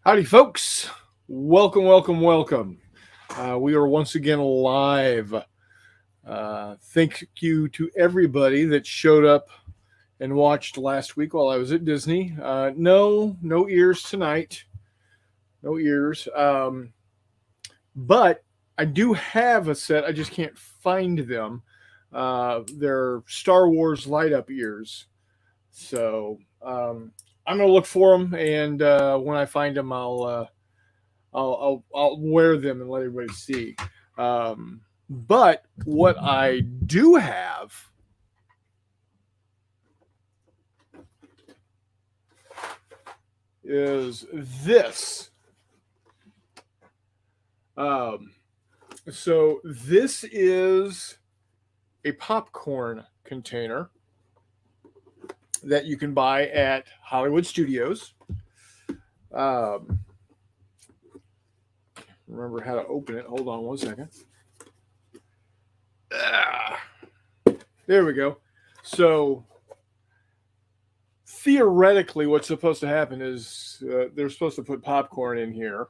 Howdy, folks. Welcome, welcome, welcome. We are once again live. Thank you to everybody that showed up and watched last week while I was at Disney. No ears tonight. No ears. But I do have a set. I just can't find them. They're Star Wars light up ears. So I'm gonna look for them, and when I find them, I'll wear them and let everybody see. But what I do have is this. Um, so this is a popcorn container that you can buy at Hollywood Studios. Remember how to open it. Hold on one second. There we go. So theoretically, what's supposed to happen is they're supposed to put popcorn in here,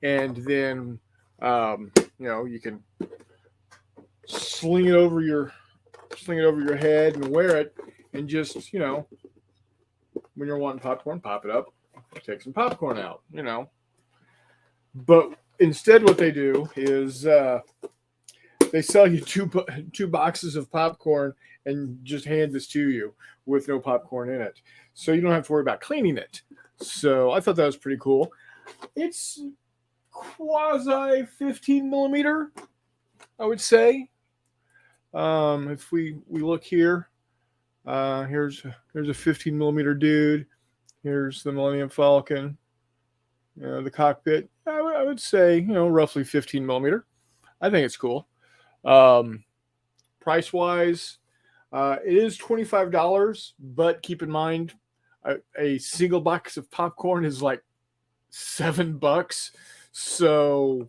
and then you can sling it over your head and wear it, and just when you're wanting popcorn, pop it up, take some popcorn out. But instead, what they do is they sell you two boxes of popcorn and just hand this to you with no popcorn in it, so you don't have to worry about cleaning it. So I thought that was pretty cool. It's quasi 15 millimeter, I would say. If we look here, here's a 15 millimeter dude. Here's the Millennium Falcon. The cockpit. I would say roughly 15 millimeter. I think it's cool. Price wise, it is $25, but keep in mind a single box of popcorn is like $7. So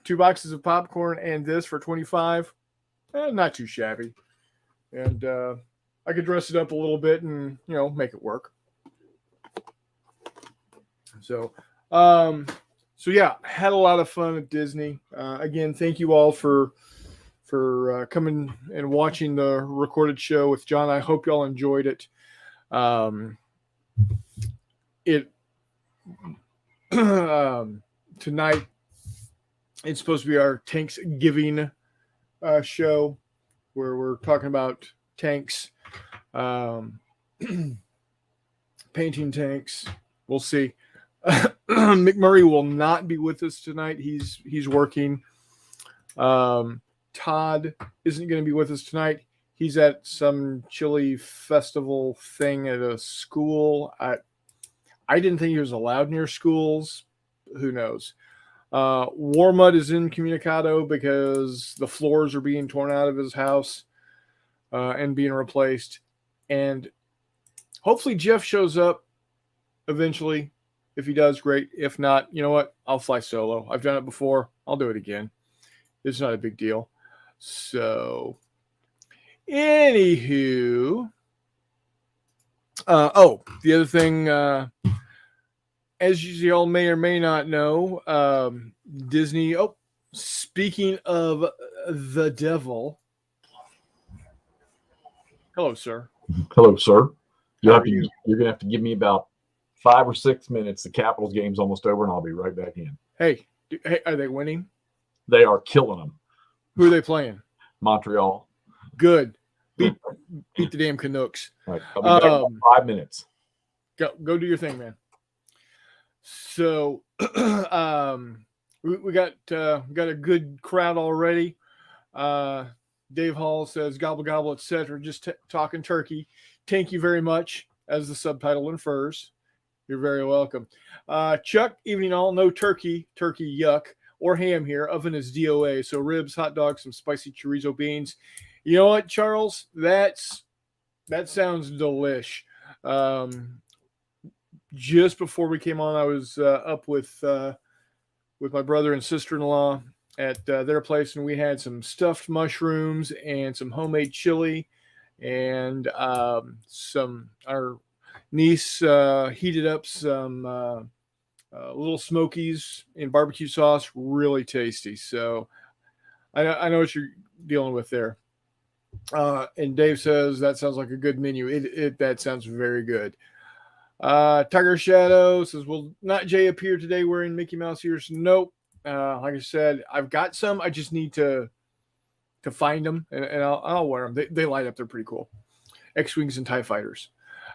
2 boxes of popcorn and this for 25, not too shabby. And I could dress it up a little bit and make it work. So yeah, had a lot of fun at Disney. Again, thank you all for coming and watching the recorded show with John. I hope y'all enjoyed it. Tonight it's supposed to be our TANKSgiving show where we're talking about tanks, painting tanks. We'll see. McMurray will not be with us tonight. He's working. Todd isn't going to be with us tonight. He's at some chili festival thing at a school. I didn't think he was allowed near schools. Who knows? Warmud is incommunicado because the floors are being torn out of his house and being replaced. And hopefully Jeff shows up eventually. If he does, great. If not, you know what? I'll fly solo. I've done it before. I'll do it again. It's not a big deal. So, anywho. The other thing, as you all may or may not know, Disney. Oh, speaking of the devil. Hello, sir. Hello, sir. You're How are you? going to have to give me about 5 or 6 minutes. The Capitals game's almost over, and I'll be right back in. Hey, are they winning? They are killing them. Who are they playing? Montreal. Good. Beat the damn Canucks. All right, I'll be back in 5 minutes. Go do your thing, man. So we got a good crowd already. Dave Hall says gobble gobble, etc. Just talking turkey. Thank you very much, as the subtitle infers. You're very welcome. Chuck, evening all. No turkey, yuck, or ham here. Oven is DOA. So ribs, hot dogs, some spicy chorizo beans. You know what, Charles? That sounds delish. Just before we came on, I was up with my brother and sister-in-law at their place, and we had some stuffed mushrooms and some homemade chili, and our niece heated up some little smokies in barbecue sauce, really tasty. So I know what you're dealing with there. And Dave says that sounds like a good menu. That sounds very good. Tiger Shadow says, "Will not Jay appear today wearing Mickey Mouse ears?" Nope. Like I said, I've got some. I just need to find them, and I'll wear them. They light up. They're pretty cool. X-Wings and TIE Fighters.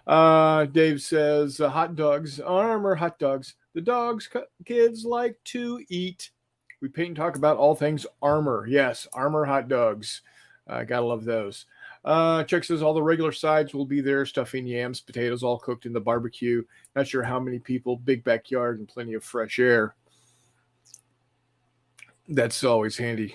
Dave says, hot dogs, Armor hot dogs. The dogs kids like to eat. We paint and talk about all things Armor. Yes, Armor hot dogs. Gotta love those. Chuck says all the regular sides will be there. Stuffing, yams, potatoes, all cooked in the barbecue. Not sure how many people. Big backyard and plenty of fresh air. That's always handy.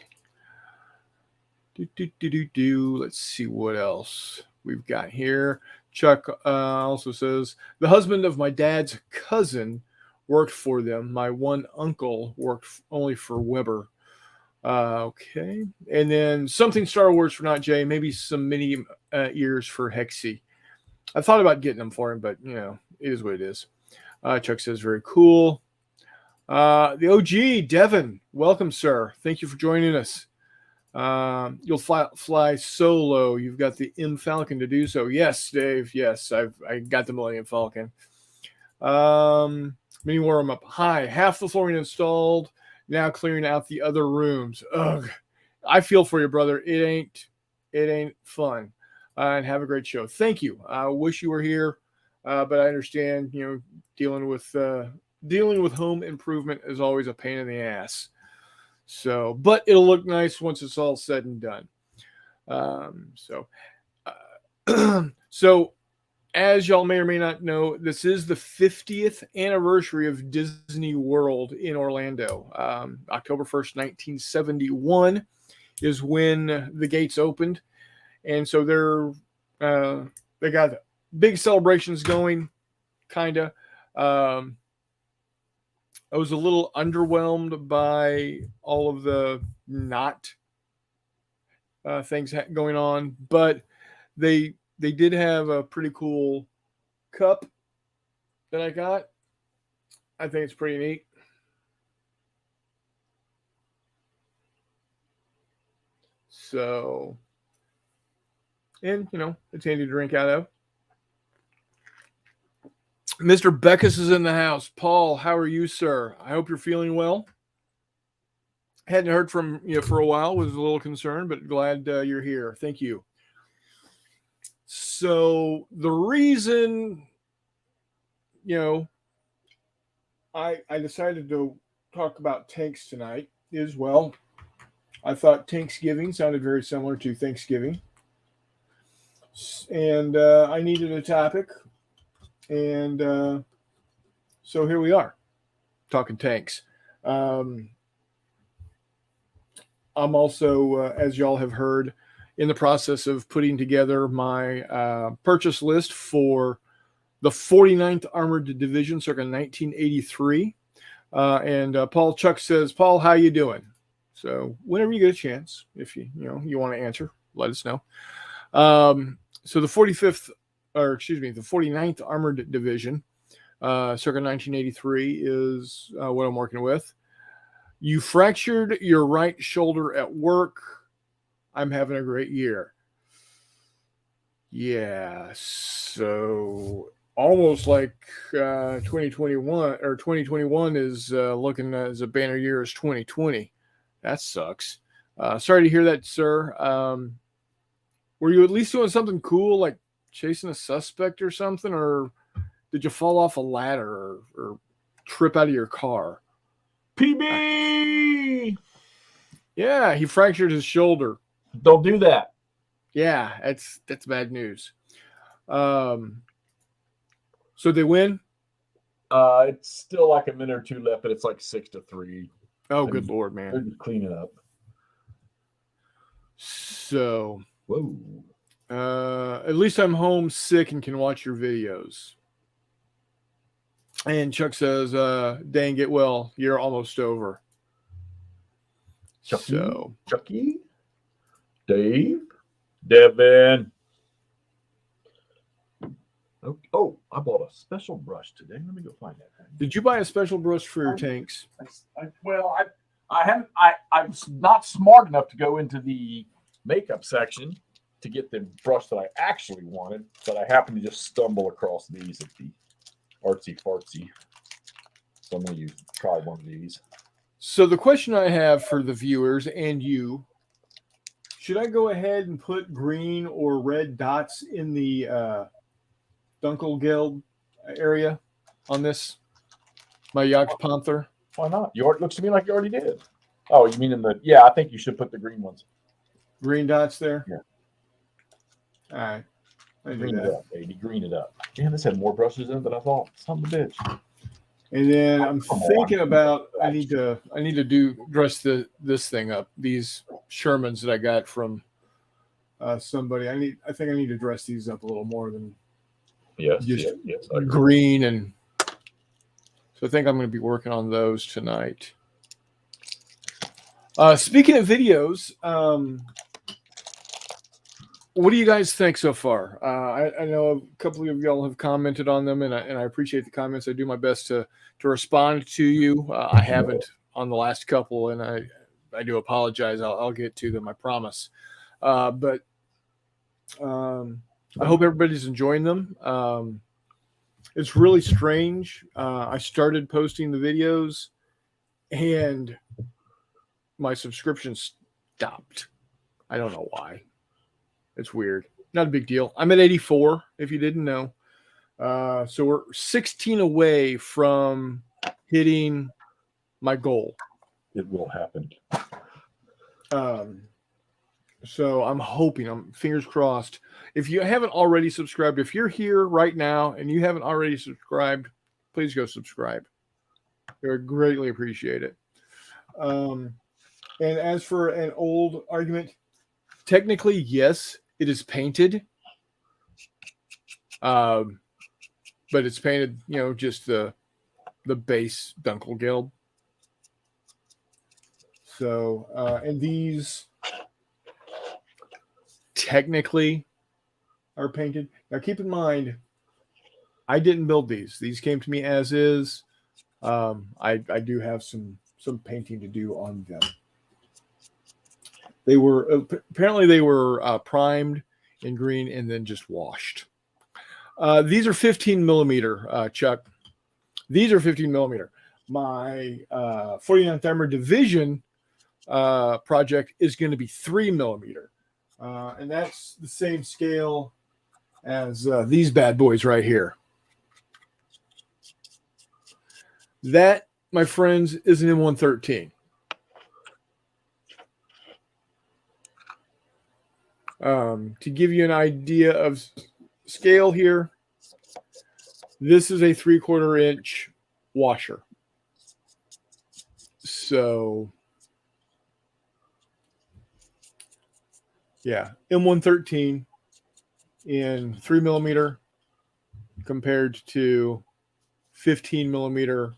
Let's see what else we've got here. Chuck also says, the husband of my dad's cousin worked for them. My one uncle worked only for Weber. Okay. And then something Star Wars for Not Jay. Maybe some mini ears for Hexy. I thought about getting them for him, but, it is what it is. Chuck says, very cool. The OG, Devin. Welcome, sir. Thank you for joining us. You'll fly solo. You've got the M Falcon to do so. Yes, Dave. Yes, I got the Millennium Falcon. Mini warm up. Hi. Half the flooring installed. Now clearing out the other rooms. Ugh. I feel for you, brother. It ain't fun. And have a great show. Thank you. I wish you were here, but I understand. Dealing with home improvement is always a pain in the ass. So, but it'll look nice once it's all said and done. So as y'all may or may not know, this is the 50th anniversary of Disney World in Orlando. October 1st, 1971 is when the gates opened. And so they got big celebrations going, kind of. I was a little underwhelmed by all of the not things going on, but they did have a pretty cool cup that I got. I think it's pretty neat. So, and it's handy to drink out of. Mr. Beckus is in the house. Paul, how are you, sir? I hope you're feeling well. Hadn't heard from you for a while. Was a little concerned, but glad you're here. Thank you. So the reason, I decided to talk about tanks tonight is, well, I thought TANKSgiving sounded very similar to Thanksgiving. And I needed a topic. And so here we are, talking tanks. I'm also, as y'all have heard, in the process of putting together my purchase list for the 49th Armored Division, circa 1983. And Paul Chuck says, Paul, how you doing? So whenever you get a chance, if you want to answer, let us know. So the 49th Armored Division, circa 1983, is what I'm working with. You fractured your right shoulder at work. I'm having a great year. Yeah, so almost like 2021 or 2021 is looking as a banner year as 2020. That sucks. Sorry to hear that, sir. Were you at least doing something cool, like chasing a suspect or something, or did you fall off a ladder or trip out of your car? PB! Yeah, he fractured his shoulder. Don't do that. Yeah, that's bad news. So they win? It's still like a minute or two left, but it's like 6-3. Oh, good Lord, man. Clean it up. So, whoa. At least I'm home sick and can watch your videos. And Chuck says, dang, get well. You're almost over. Chucky, Dave, Devin. Oh, I bought a special brush today. Let me go find that thing. Did you buy a special brush for your tanks? I haven't. I was not smart enough to go into the makeup section to get the brush that I actually wanted, but I happened to just stumble across these at the artsy fartsy. So I'm going to try one of these. So the question I have for the viewers and you, should I go ahead and put green or red dots in the Dunkelgelb area on this, my Jagd Panther? Why not? It looks to me like you already did. Oh, you mean in the? Yeah, I think you should put the green ones. Green dots there? Yeah. All right. Green it up, baby. Green it up. Damn, this had more brushes in it than I thought. Son of a bitch. And then I'm thinking about I need to dress this thing up. These Shermans that I got from somebody. I think I need to dress these up a little more than yes, green. And so I think I'm going to be working on those tonight. Speaking of videos, what do you guys think so far? I know a couple of y'all have commented on them, and I appreciate the comments. I do my best to respond to you. I haven't on the last couple, and I do apologize. I'll get to them, I promise. But I hope everybody's enjoying them. It's really strange. I started posting the videos, and my subscription stopped. I don't know why. It's weird. Not a big deal. I'm at 84, if you didn't know. So we're 16 away from hitting my goal. It will happen. So I'm hoping, fingers crossed. If you haven't already subscribed, if you're here right now and you haven't already subscribed, please go subscribe. I would greatly appreciate it. And as for an old argument, technically, yes, it is painted. But it's painted, just the base Dunkelgelb. So, and these technically are painted. Now, keep in mind, I didn't build these. These came to me as is. I do have some painting to do on them. They were apparently primed in green and then just washed. These are 15 millimeter, Chuck. These are 15 millimeter. My 49th Armored Division project is going to be 3 millimeter. And that's the same scale as these bad boys right here. That, my friends, is an M113. To give you an idea of scale here, this is a 3/4 inch washer. So, yeah, M113 in 3 millimeter compared to 15 millimeter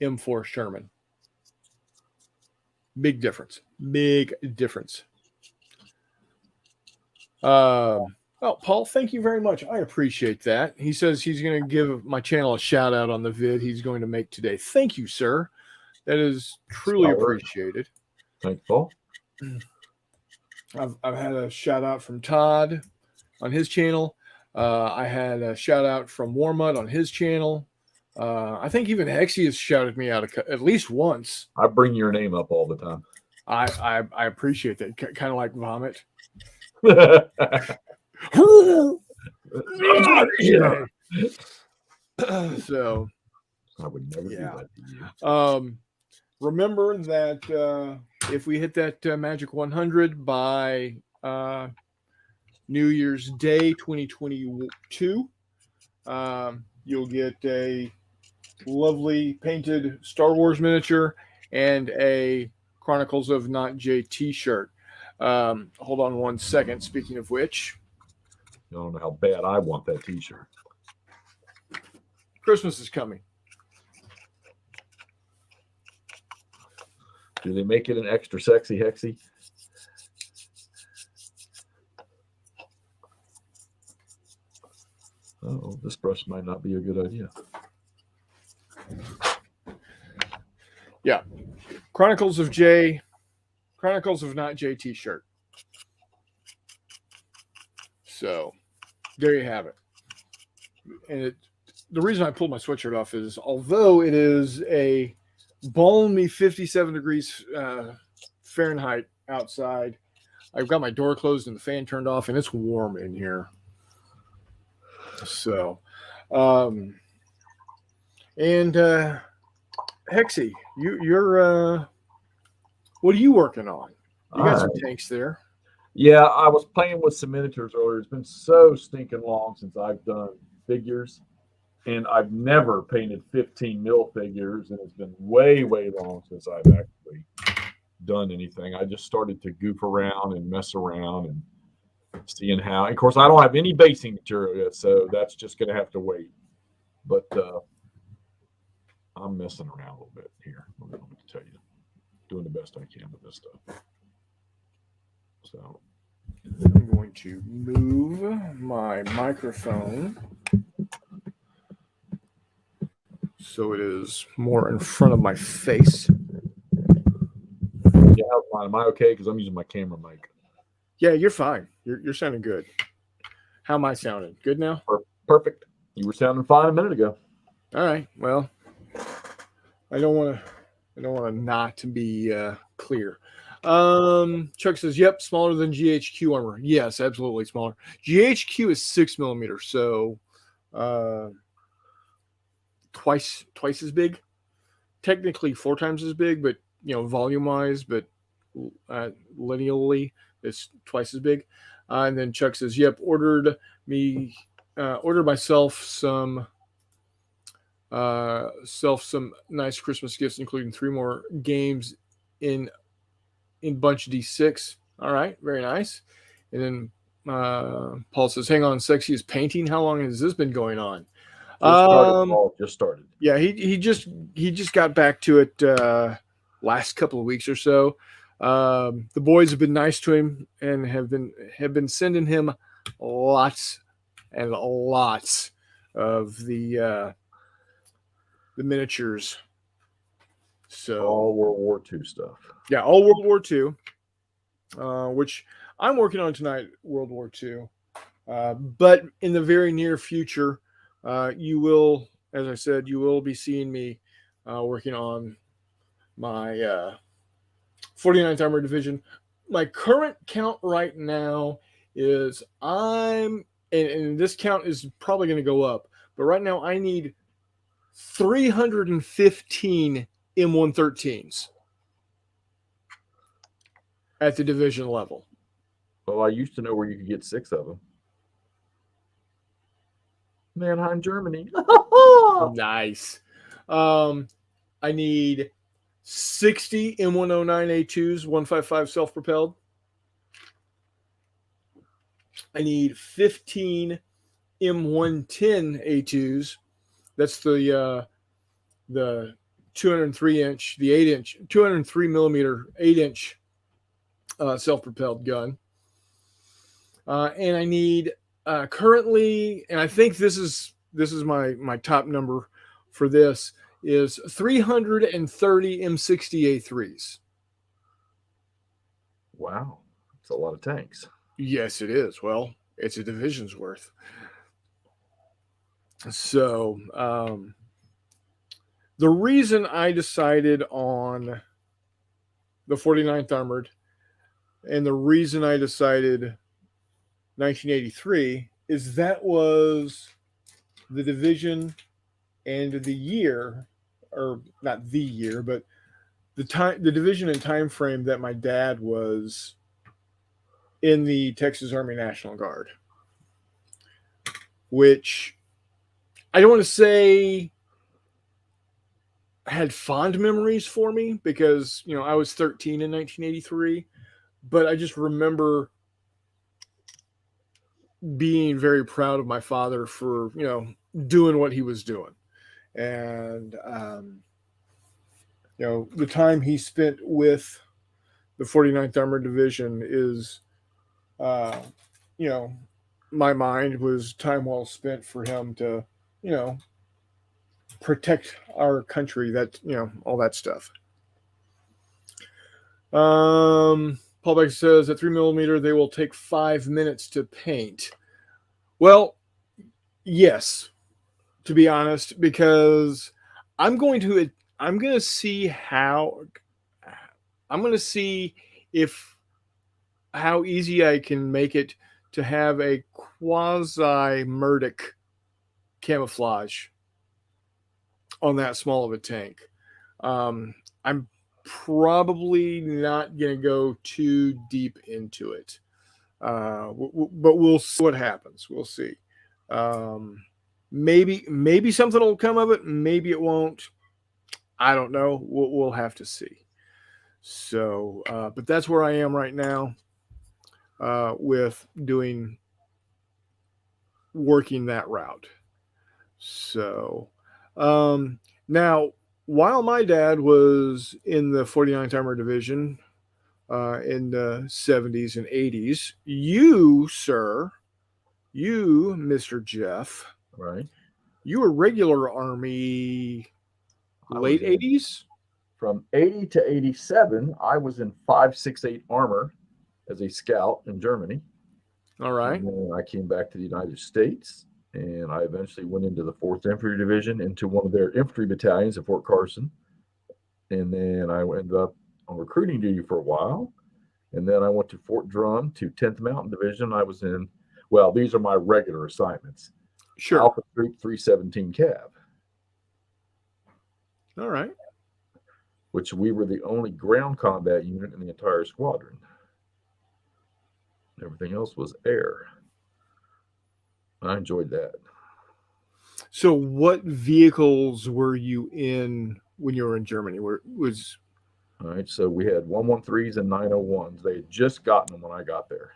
M4 Sherman. Big difference. Big difference. Oh, Paul, thank you very much. I appreciate that. He says he's going to give my channel a shout out on the vid he's going to make today. Thank you, sir. That is truly appreciated. Thanks, Paul. I've had a shout out from Todd on his channel. I had a shout out from Warmut on his channel. I think even Hexy has shouted me out at least once. I bring your name up all the time. I appreciate that. Kind of like vomit. So I would never do that to you. Remember that if we hit that magic 100 by New Year's Day 2022, you'll get a lovely painted Star Wars miniature and a Chronicles of Not J t-shirt. Hold on one second. Speaking of which, You don't know how bad I want that t-shirt. Christmas is coming. Do they make it an extra sexy Hexy? Oh, this brush might not be a good idea. Yeah. Chronicles of Not J t-shirt. So there you have it. And the reason I pulled my sweatshirt off is, although it is a balmy 57 degrees Fahrenheit outside, I've got my door closed and the fan turned off, and it's warm in here. So, Hexy, you're what are you working on? You got some tanks there. Yeah, I was playing with some miniatures earlier. It's been so stinking long since I've done figures, and I've never painted 15 mil figures, and it's been way, way long since I've actually done anything. I just started to goof around and mess around and seeing how. And of course, I don't have any basing material yet, so that's just going to have to wait. But I'm messing around a little bit here. I'm going to tell you, doing the best I can with this stuff. So I'm going to move my microphone so it is more in front of my face. Yeah, am I okay? Because I'm using my camera mic. Yeah, you're fine. You're sounding good. How am I sounding? Good now? Perfect. You were sounding fine a minute ago. All right. Well, I don't want to not be clear. Chuck says, "Yep, smaller than GHQ armor." Yes, absolutely smaller. GHQ is 6 millimeters, so twice as big. Technically 4 times as big, but volume wise, but lineally, it's twice as big. And then Chuck says, "Yep, ordered myself some nice Christmas gifts, including 3 more games in bunch D6." All right, very nice. And then Paul says, "Hang on, sexy is painting. How long has this been going on?" Just started. Yeah, he just got back to it last couple of weeks or so. The boys have been nice to him and have been sending him lots and lots of the miniatures. So all World War II stuff. Yeah, all World War II, which I'm working on tonight. World War II, but in the very near future, you will, as I said, you will be seeing me working on my 49th Armored Division. My current count right now is and this count is probably going to go up, but right now I need 315 M113s at the division level. Well, I used to know where you could get 6 of them. Mannheim, Germany. Nice. I need 60 M109A2s, 155 self-propelled. I need 15 M110A2s. That's the 203 inch, the 8 inch, 203 millimeter, 8 inch self-propelled gun. And I need currently, and I think this is my top number for this, is 330 M60A3s. Wow, it's a lot of tanks. Yes, it is. Well, it's a division's worth. So the reason I decided on the 49th Armored and the reason I decided 1983 is that was the division and the year, or not the year, but the division and time frame that my dad was in the Texas Army National Guard, which I don't want to say had fond memories for me because, I was 13 in 1983, but I just remember being very proud of my father for, doing what he was doing. And, the time he spent with the 49th Armored Division is, my mind was time well spent for him to, you know, protect our country. That, you know, all that stuff. Paul Beck says at 3mm they will take 5 minutes to paint. Well, yes, to be honest, because I'm going to I'm going to see how I'm going to see if how easy I can make it to have a quasi Murdoch camouflage on that small of a tank. I'm probably not going to go too deep into it, but we'll see what happens. We'll see. Maybe something will come of it. Maybe it won't. I don't know. We'll have to see. So, but that's where I am right now with working that route. So, now, while my dad was in the 49 timer division in the 70s and 80s, you, sir, you, Mr. Jeff, Right. you were regular Army I was late 80s? From 80 to 87, I was in 568 armor as a scout in Germany. All right. And then I came back to the United States, and I eventually went into the 4th Infantry Division, into one of their infantry battalions at Fort Carson. And then I ended up on recruiting duty for a while. And then I went to Fort Drum to 10th Mountain Division. I was in, well, these are my regular assignments. Sure. Alpha Troop 317 Cav. All right. Which we were the only ground combat unit in the entire squadron. Everything else was air. I enjoyed that. So, what vehicles were you in when you were in Germany? All right, so we had 113s and 901s. They had just gotten them when I got there.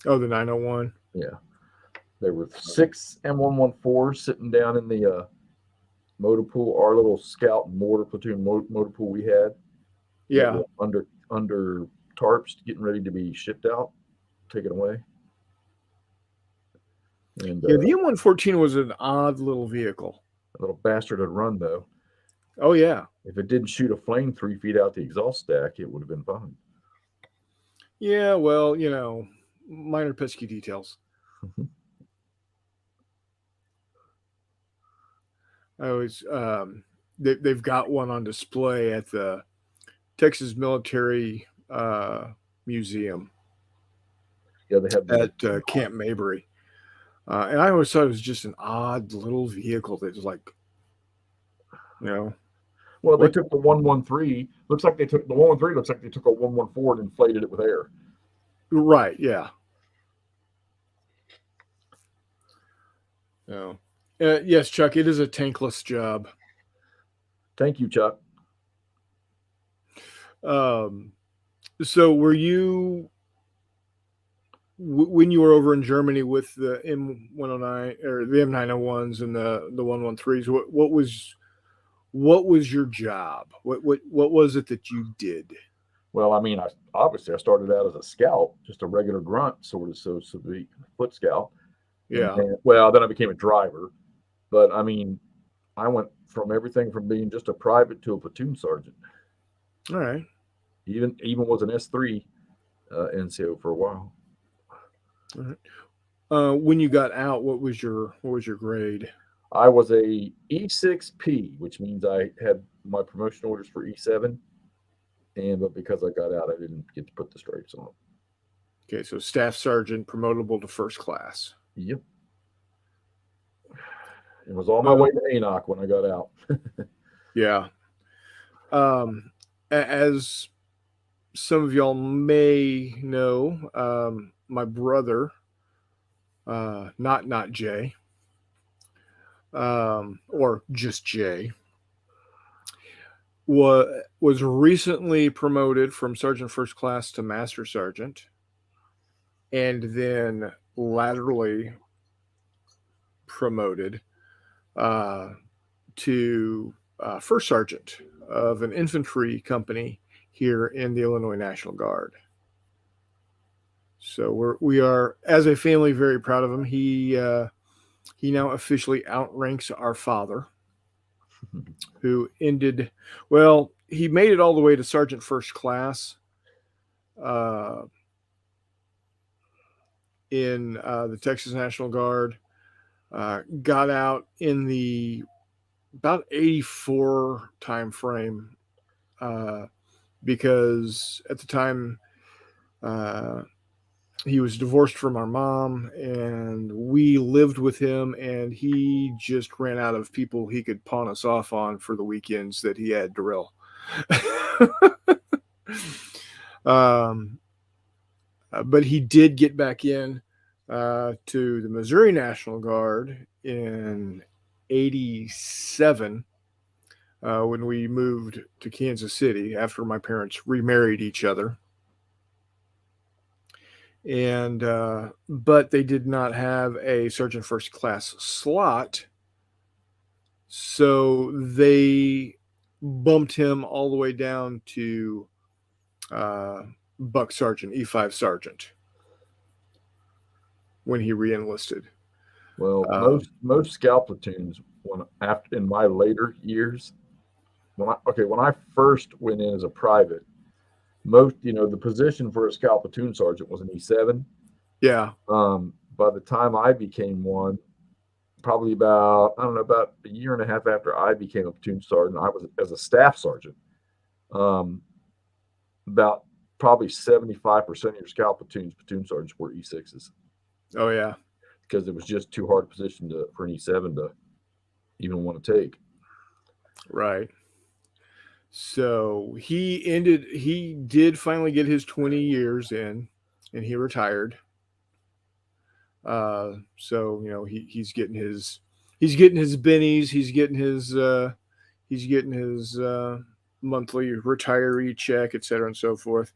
Oh, the 901? Yeah. There were 6 M114s sitting down in the motor pool, our little scout and mortar platoon motor pool we had. Yeah. Under tarps, getting ready to be shipped out, taken away. And yeah, the M114 was an odd little vehicle. A little bastard had run, though. Oh, yeah. If it didn't shoot a flame 3 feet out the exhaust stack, it would have been fine. Yeah, well, you know, minor pesky details. I always, they've got one on display at the Texas Military Museum. Yeah, they have at Camp Mabry. And I always thought it was just an odd little vehicle that was like, you know. Well, they took the 113. Looks like they took the 113. Looks like they took a 114 and inflated it with air. Right. Yeah. No. Yes, Chuck. It is a tankless job. Thank you, Chuck. So, were you when you were over in Germany with the M109 or the M901s and the 113s? What was your job? What was it that you did? Well, I mean, I started out as a scout, just a regular grunt, sort of, so to be foot scout. Yeah. Then I became a driver, but I mean, I went from everything from being just a private to a platoon sergeant. All right. Even was an S3 NCO for a while. All right. When you got out, what was your grade? I was a E6P, which means I had my promotion orders for E7, but because I got out, I didn't get to put the stripes on. Okay, so staff sergeant, promotable to first class. Yep. It was on my way to Enoch when I got out. Yeah. As some of y'all may know, my brother, not Jay, or just Jay, was recently promoted from sergeant first class to master sergeant, and then laterally promoted to first sergeant of an infantry company here in the Illinois National Guard. So we are, as a family, very proud of him. He now officially outranks our father, who ended, well, he made it all the way to Sergeant First Class uh, in the Texas National Guard. Got out in the about 84 time frame because at the time he was divorced from our mom and we lived with him, and he just ran out of people he could pawn us off on for the weekends that he had drill. But he did get back in to the Missouri National Guard in 87 when we moved to Kansas City after my parents remarried each other. And but they did not have a Sergeant First Class slot, so they bumped him all the way down to Buck Sergeant, E5 Sergeant, when he reenlisted. Well, most scout platoons, when after in my later years, when I first went in as a private, most the position for a scout platoon sergeant was an E7. Yeah. By the time I became one, probably about about a year and a half after I became a platoon sergeant, I was as a staff sergeant. About probably 75% of your scout platoon sergeants were E6s. Oh yeah, because it was just too hard a position for an E7 to even want to take. Right. So he did finally get his 20 years in, and he retired. So he's getting his bennies, he's getting his monthly retiree check, etc. and so forth.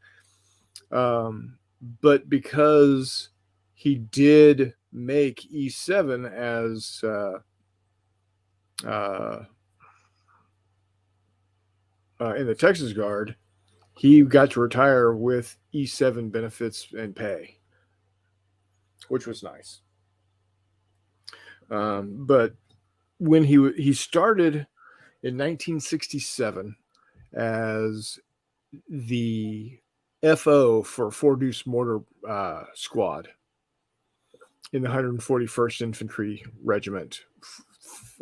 But because he did make E7 as in the Texas Guard, he got to retire with E7 benefits and pay, which was nice. But when he started in 1967 as the FO for Four Deuce Mortar Squad in the 141st Infantry Regiment,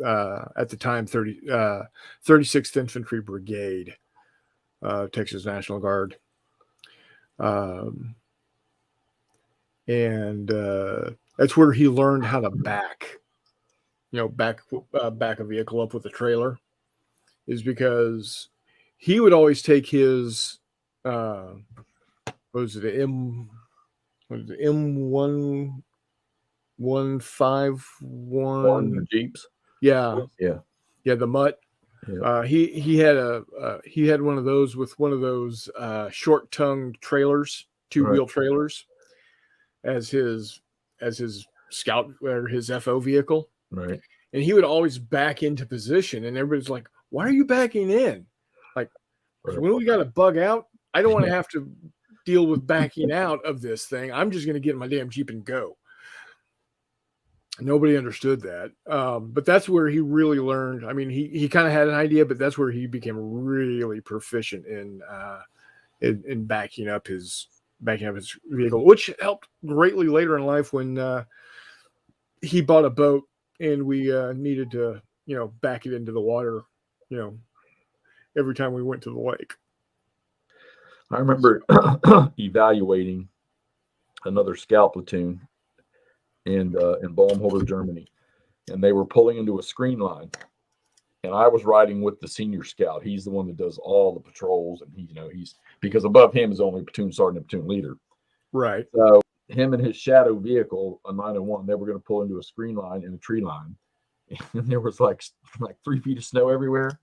at the time 36th Infantry Brigade, Texas National Guard. And that's where he learned how to back a vehicle up with a trailer, is because he would always take his M151 Jeeps. Yeah, the Mutt. Yeah. He had one of those with one of those short tongue trailers, two-wheel trailers, as his scout or his FO vehicle. Right. And he would always back into position, and everybody's like, "Why are you backing in?" Like, when we got to bug out, I don't want to have to deal with backing out of this thing. I'm just going to get in my damn Jeep and go. Nobody understood that. But that's where he really learned. I mean, he kind of had an idea, but that's where he became really proficient in backing up his vehicle, which helped greatly later in life when he bought a boat and we needed to, back it into the water, every time we went to the lake. I remember evaluating another scout platoon in Baumholder, Germany, and they were pulling into a screen line, and I was riding with the senior scout. He's the one that does all the patrols, and he's because above him is only platoon sergeant and platoon leader. Right. So him and his shadow vehicle, a 901, they were going to pull into a screen line and a tree line, and there was like 3 feet of snow everywhere.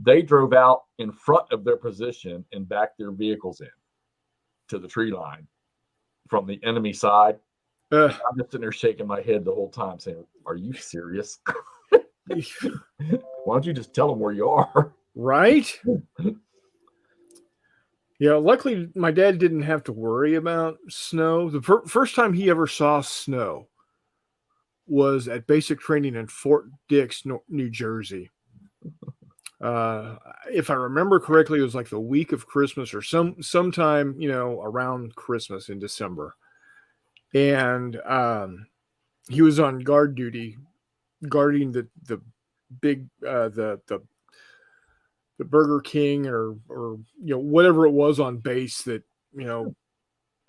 They drove out in front of their position and backed their vehicles in to the tree line from the enemy side. I'm just sitting there shaking my head the whole time saying, "Are you serious? Why don't you just tell them where you are?" Right? Yeah, luckily my dad didn't have to worry about snow. The first time he ever saw snow was at basic training in Fort Dix, New Jersey. Uh, if I remember correctly, it was like the week of Christmas or sometime, around Christmas in December. And he was on guard duty, guarding the big the Burger King or whatever it was on base that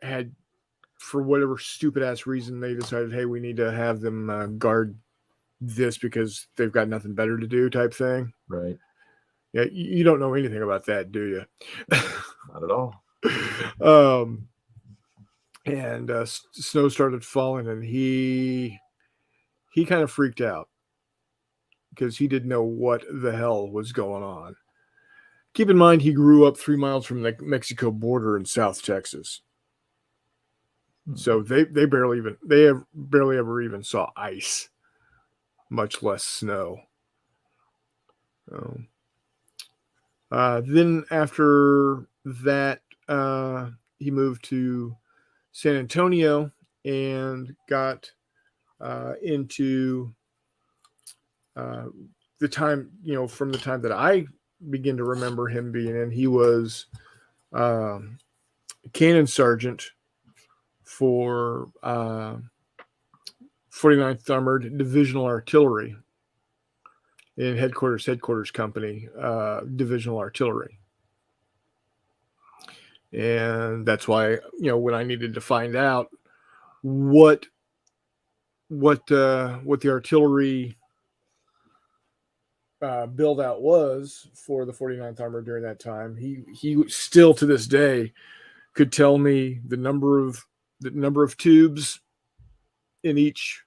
had, for whatever stupid ass reason, they decided, hey, we need to have them guard this because they've got nothing better to do, type thing. Right. Yeah, you don't know anything about that, do you? Not at all. And snow started falling, and he kind of freaked out because he didn't know what the hell was going on. Keep in mind, he grew up 3 miles from the Mexico border in South Texas. So they barely ever even saw ice, much less snow. Then after that, he moved to San Antonio and got into the time, from the time that I begin to remember him being in, he was cannon sergeant for 49th Armored Divisional Artillery in headquarters company, Divisional Artillery. And that's why, when I needed to find out what the artillery build out was for the 49th Armored during that time, he still to this day could tell me the number of tubes in each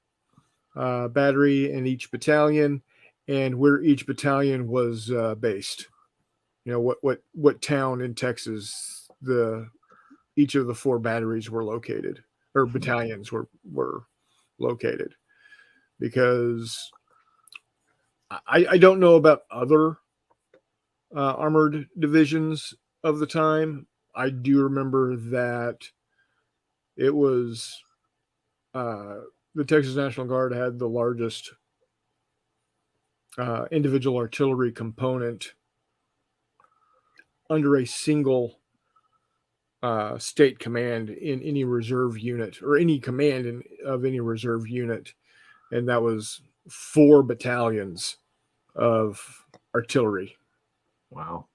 battery and each battalion, and where each battalion was based. What town in Texas each of the 4 batteries were located, or battalions were located, because I don't know about other armored divisions of the time. I do remember that it was the Texas National Guard had the largest individual artillery component under a single state command in any reserve unit, or any command of any reserve unit, and that was 4 battalions of artillery. Wow.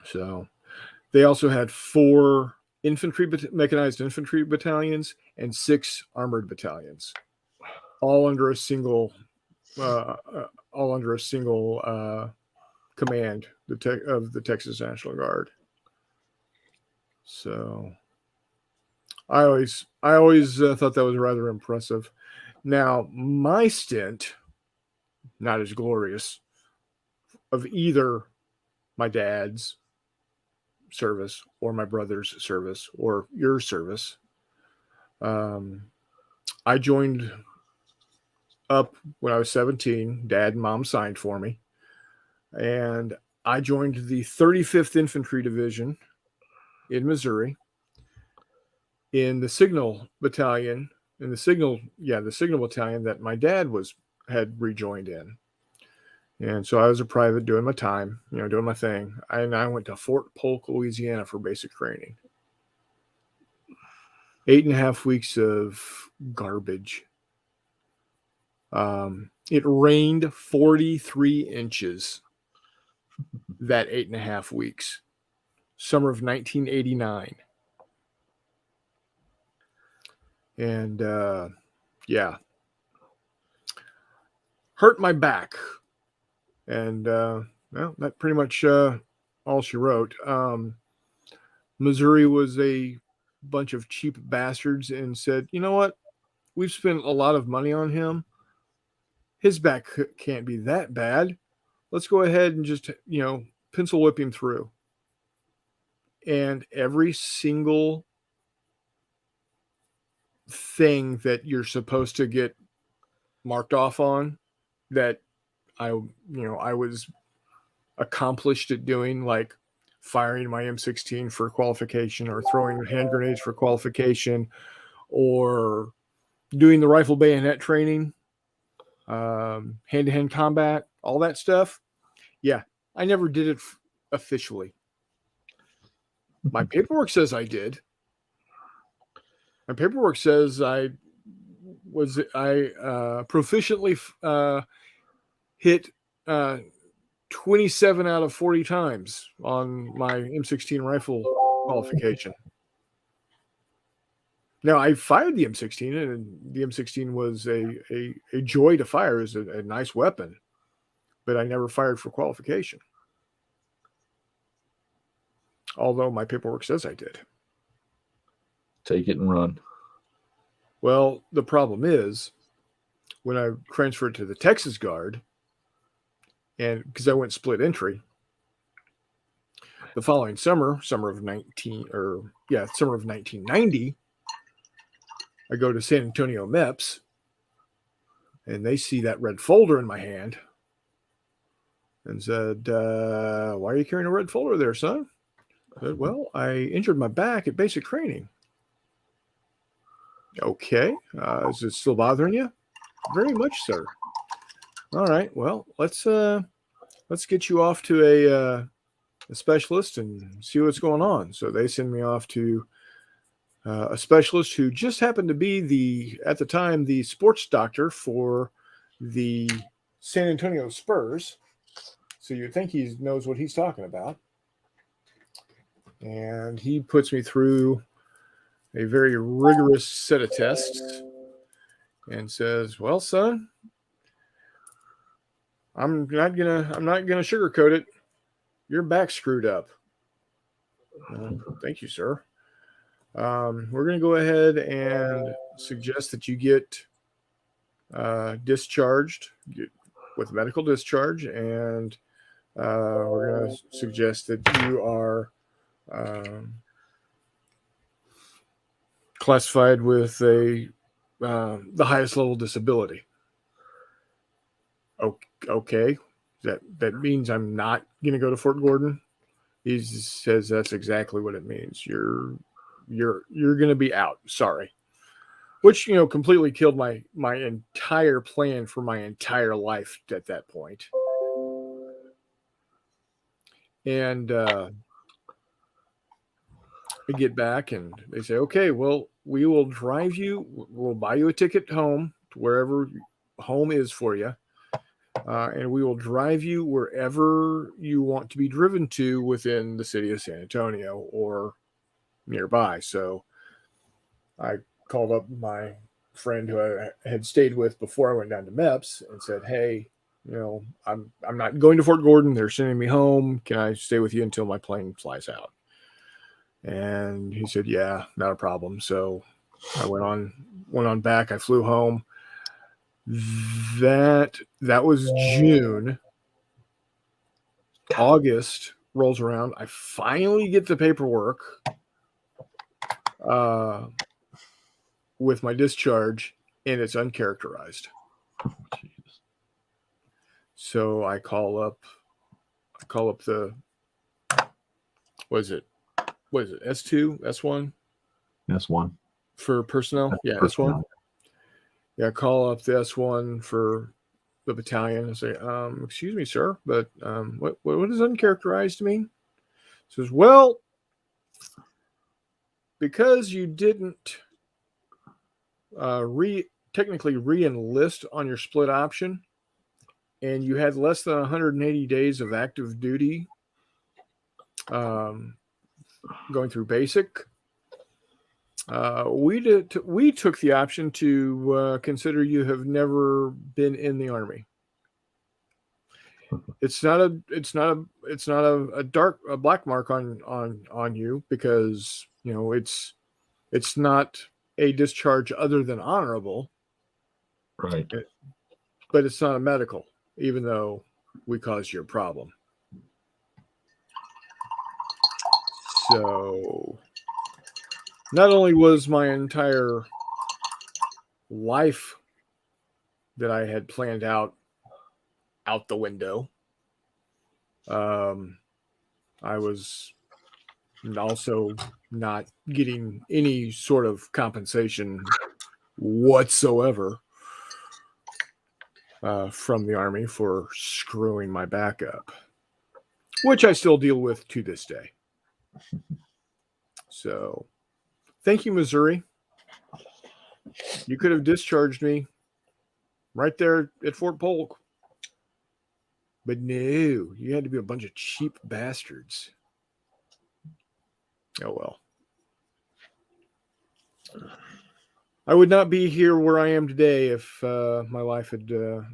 So they also had 4 mechanized infantry battalions and 6 armored battalions, all under a single command of the Texas National Guard. So I always thought that was rather impressive. Now, my stint, not as glorious, of either my dad's service or my brother's service or your service. I joined up when I was 17. Dad and Mom signed for me, and I joined the 35th Infantry Division in Missouri in the Signal Battalion, the Signal Battalion that my dad had rejoined in. And so I was a private doing my time, doing my thing. And I went to Fort Polk, Louisiana for basic training. 8.5 weeks of garbage. It rained 43 inches that 8.5 weeks. Summer of 1989. And yeah. Hurt my back. And that pretty much all she wrote. Missouri was a bunch of cheap bastards and said, you know what? We've spent a lot of money on him. His back can't be that bad. Let's go ahead and just, pencil whip him through. And every single thing that you're supposed to get marked off on that I was accomplished at doing, like firing my M16 for qualification, or throwing hand grenades for qualification, or doing the rifle bayonet training, hand-to-hand combat, all that stuff. Yeah, I never did it officially. My paperwork says I did. My paperwork says I proficiently hit 27 out of 40 times on my M16 rifle qualification. Now, I fired the M16, and the M16 was a joy to fire. It was a nice weapon, but I never fired for qualification. Although my paperwork says I did. Take it and run. Well, the problem is, when I transferred to the Texas Guard, and because I went split entry, the following summer of 1990, I go to San Antonio MEPS, and they see that red folder in my hand and said, "Why are you carrying a red folder there, son?" I said, "Well, I injured my back at basic training." "Okay, is it still bothering you?" "Very much, sir." "All right, well, let's get you off to a specialist and see what's going on." So they send me off to a specialist who just happened to be at the time the sports doctor for the San Antonio Spurs. So you'd think he knows what he's talking about. And he puts me through a very rigorous set of tests and says, "Well, son, I'm not gonna sugarcoat it. Your back's screwed up." "Thank you, sir. We're going to go ahead and suggest that you get discharged with medical discharge, and we're going to suggest that you are classified with the highest level disability." "Okay, that means I'm not going to go to Fort Gordon?" He says, "That's exactly what it means. You're going to be out. Sorry." Which, completely killed my entire plan for my entire life at that point. And I get back, and they say, "Okay, well, we will drive you. We'll buy you a ticket home to wherever home is for you. And we will drive you wherever you want to be driven to within the city of San Antonio or nearby." So I called up my friend who I had stayed with before I went down to MEPS and said, "Hey, I'm not going to Fort Gordon. They're sending me home. Can I stay with you until my plane flies out?" And he said, "Yeah, not a problem." So I went on back. I flew home. That was June. August rolls around. I finally get the paperwork with my discharge, and it's uncharacterized. So I call up the, what is it, S2, S1? S1 for personnel. Yeah, S1. Yeah, call up the S1 for the battalion and say, "Excuse me, sir, but what does uncharacterized mean?" Says, "Well, because you didn't technically re-enlist on your split option, and you had less than 180 days of active duty going through basic, we took the option to consider you have never been in the Army. It's not a black mark on you, because it's not a discharge other than honorable, right? But it's not a medical, even though we caused you a problem." So not only was my entire life that I had planned out the window, I was also not getting any sort of compensation whatsoever from the Army for screwing my back up, which I still deal with to this day. So, thank you, Missouri. You could have discharged me right there at Fort Polk. But no, you had to be a bunch of cheap bastards. Oh, well. I would not be here where I am today if my life had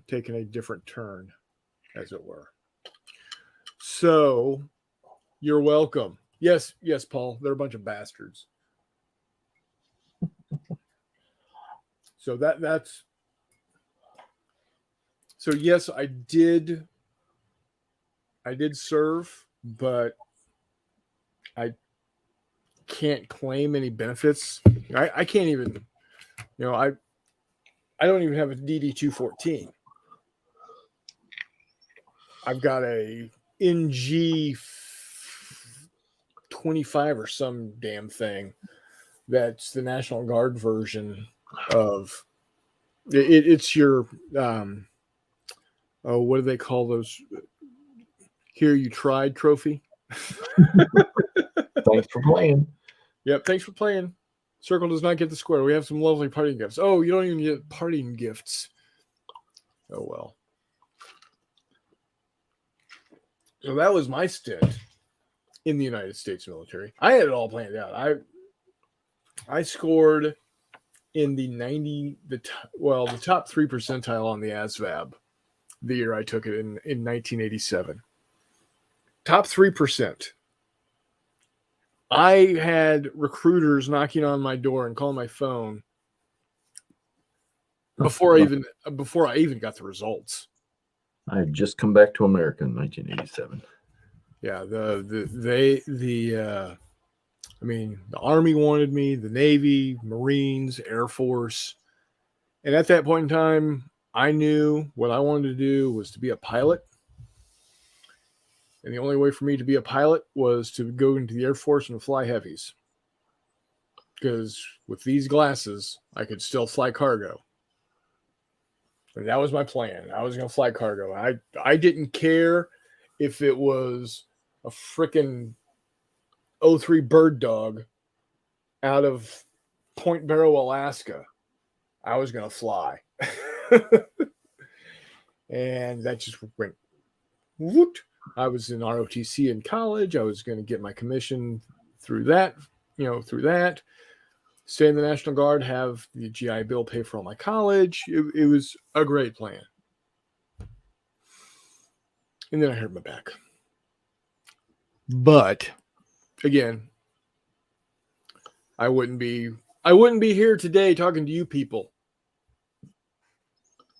taken a different turn, as it were. So, you're welcome. Yes, Paul. They're a bunch of bastards. So that's. So yes, I did serve, but I can't claim any benefits. I can't even. I don't even have a DD 214. I've got a NG 25 or some damn thing. That's the National Guard version of it. It's your what do they call those? Here you tried trophy. Thanks for playing. Yep, thanks for playing. Circle does not get the square. We have some lovely parting gifts. Oh, you don't even get parting gifts. Oh, well. So that was my stint in the United States military. I had it all planned out. I scored in the the top 3 percentile on the ASVAB the year I took it in 1987. Top 3%. I had recruiters knocking on my door and calling my phone before I even got the results. I had just come back to America in 1987. Yeah, the Army wanted me, the Navy, Marines, Air Force. And at that point in time, I knew what I wanted to do was to be a pilot. And the only way for me to be a pilot was to go into the Air Force and fly heavies. Because with these glasses, I could still fly cargo. And that was my plan. I was going to fly cargo. I didn't care if it was a freaking 03 Bird Dog out of Point Barrow, Alaska. I was going to fly. And that just went whoop. I was in ROTC in college. I was going to get my commission through that. Stay in the National Guard, have the GI Bill pay for all my college. It was a great plan. And then I hurt my back. But again, I wouldn't be here today talking to you people.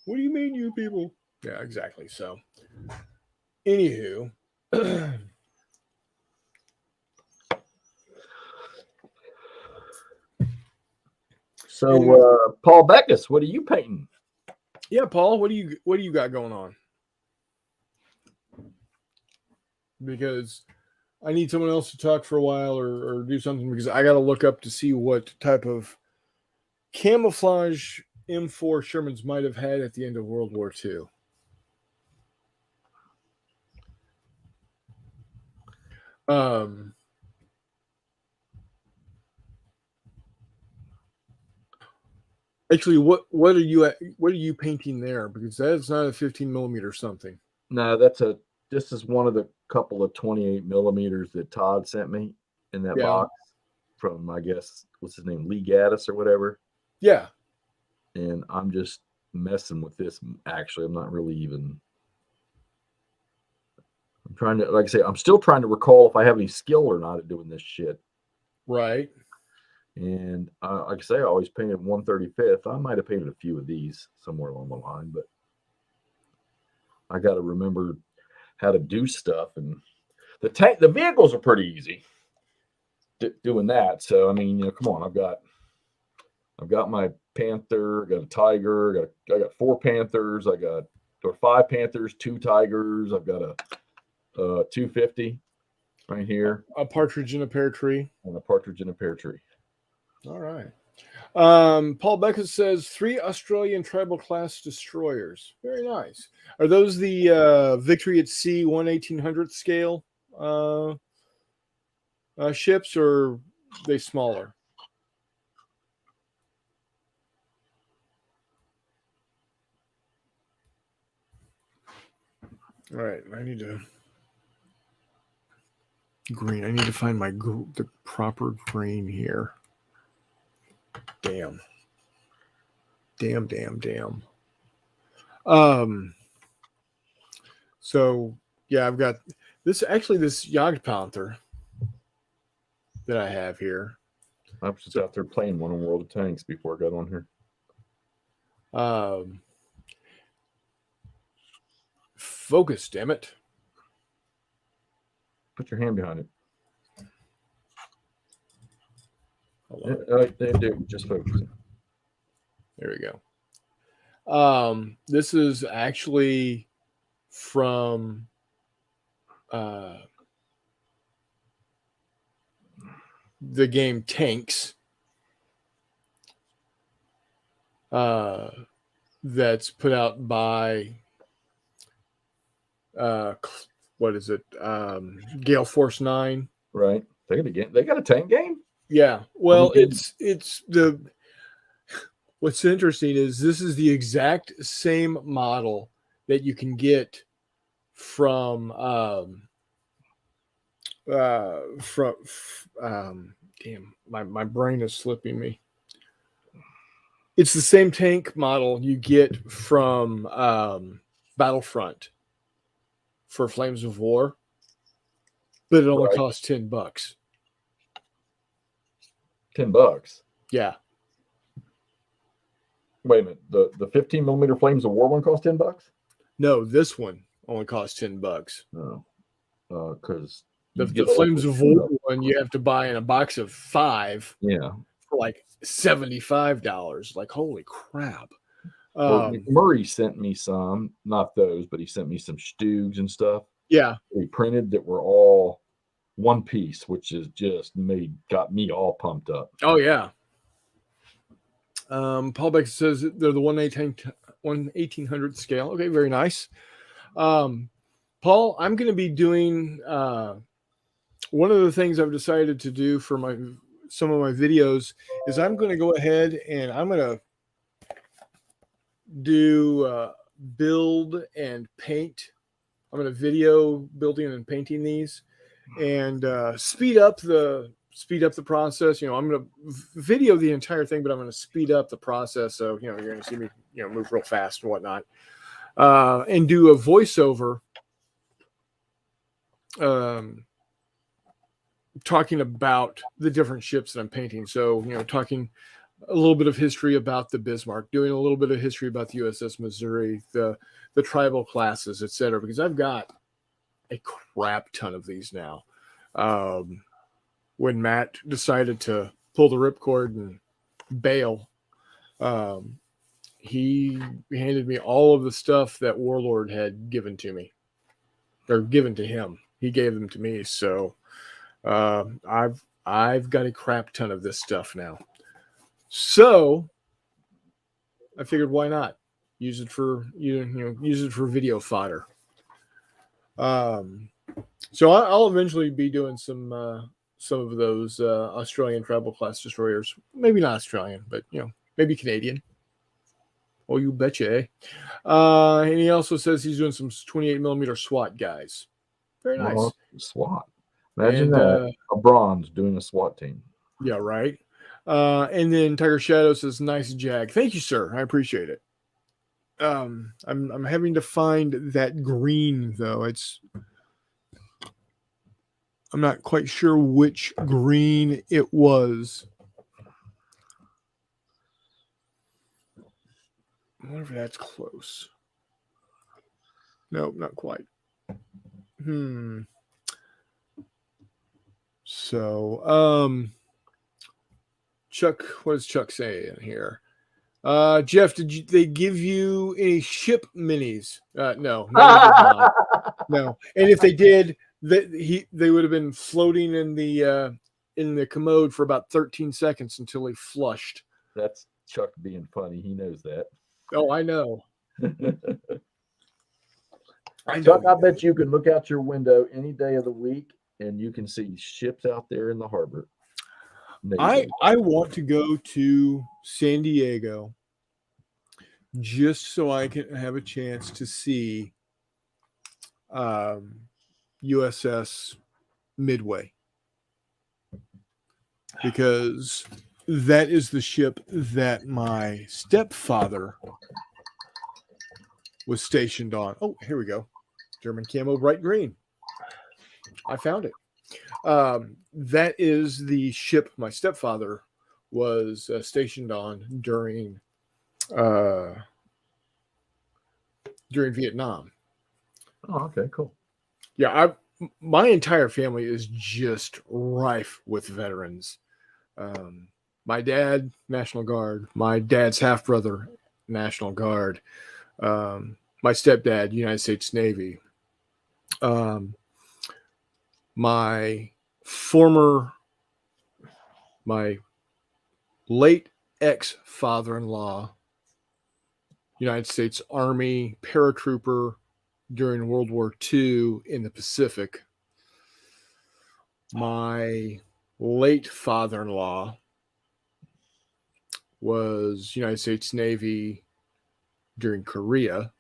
What do you mean, you people? Yeah, exactly. So, anywho, So, Paul Beckus, what are you painting? Yeah, Paul, what do you got going on? Because I need someone else to talk for a while or do something, because I got to look up to see what type of camouflage M4 Shermans might have had at the end of World War II. Actually, what are you painting there? Because that's not a 15 millimeter something. No, this is one of the couple of 28 millimeters that Todd sent me in that box from, I guess, what's his name, Lee Gaddis or whatever. Yeah. And I'm just messing with this. Actually, I'm not really even. I'm trying to, like I say, I'm still trying to recall if I have any skill or not at doing this shit. Right. And like I say, I always painted 135th. I might have painted a few of these somewhere along the line, but I got to remember how to do stuff. And the vehicles are pretty easy doing that. So I mean, come on, I've got my Panther, I got a Tiger, I got 4 Panthers, or 5 Panthers, 2 Tigers. I've got a 250. right here, A partridge in a pear tree. and a partridge in a pear tree. All right. Paul Beckett says 3 Australian tribal class destroyers. Very nice. Are those the Victory at Sea 1/1800th scale ships, or are they smaller? All right. I need to green. I need to find the proper green here. Damn. So yeah, I've got this Jagdpanther that I have here. I was just out there playing one on World of Tanks before I got on here. Focus, damn it. Put your hand behind it. Hold on. There, just focus. There we go. This is actually from the game Tanks. That's put out by what is it? Gale Force 9. Right. They got a tank game? Yeah. Well, it's the what's interesting is this is the exact same model that you can get from damn, my brain is slipping me. It's the same tank model you get from Battlefront for Flames of War, but it only costs $10. $10. Yeah. Wait a minute. The 15 millimeter Flames of War one cost $10? No, this one only costs $10. No. Because the Flames of War one you have to buy in a box of 5. Yeah. For like $75. Like, holy crap. Murray sent me some, not those, but he sent me some Stugs and stuff. Yeah. He printed that were all one piece, which is just got me all pumped up. Oh, yeah. Paul Beck says they're the 1/1800th scale. Okay, very nice. Paul, I'm going to be doing one of the things I've decided to do for some of my videos is I'm going to go ahead and I'm going to do build and paint. I'm going to video building and painting these and speed up the process. I'm going to video the entire thing, but I'm going to speed up the process. So, you're going to see me, move real fast and whatnot, and do a voiceover, talking about the different ships that I'm painting. So, talking a little bit of history about the Bismarck, doing a little bit of history about the USS Missouri, the tribal classes, etc. Because I've got a crap ton of these now. When Matt decided to pull the ripcord and bail, he handed me all of the stuff that Warlord had given to me, or given to him. He gave them to me. So I've got a crap ton of this stuff now. So I figured, why not use it for use it for video fodder. So I'll eventually be doing some of those Australian tribal class destroyers. Maybe not Australian, but maybe Canadian. Oh, you betcha, eh? And he also says he's doing some 28 millimeter SWAT guys. Very nice. Oh, SWAT. Imagine that a bronze doing a SWAT team. Yeah, right. And then Tiger Shadow says, "Nice Jag." Thank you, sir. I appreciate it. I'm having to find that green though. I'm not quite sure which green it was. I wonder if that's close. No, not quite. So, Chuck, what does Chuck say in here? Jeff, did they give you any ship minis? No, no. And if they did, They would have been floating in the commode for about 13 seconds until he flushed. That's Chuck being funny. He knows that. Oh, I know. Chuck, I bet you can look out your window any day of the week and you can see ships out there in the harbor. I want to go to San Diego just so I can have a chance to see USS Midway, because that is the ship that my stepfather was stationed on. Oh, here we go. German camo, bright green. I found it. That is the ship my stepfather was stationed on during Vietnam. Oh, okay, cool. Yeah, my entire family is just rife with veterans. My dad, National Guard. My dad's half brother, National Guard. My stepdad, United States Navy. My late ex-father-in-law, United States Army paratrooper during World War II in the Pacific. My late father-in-law was United States Navy during Korea.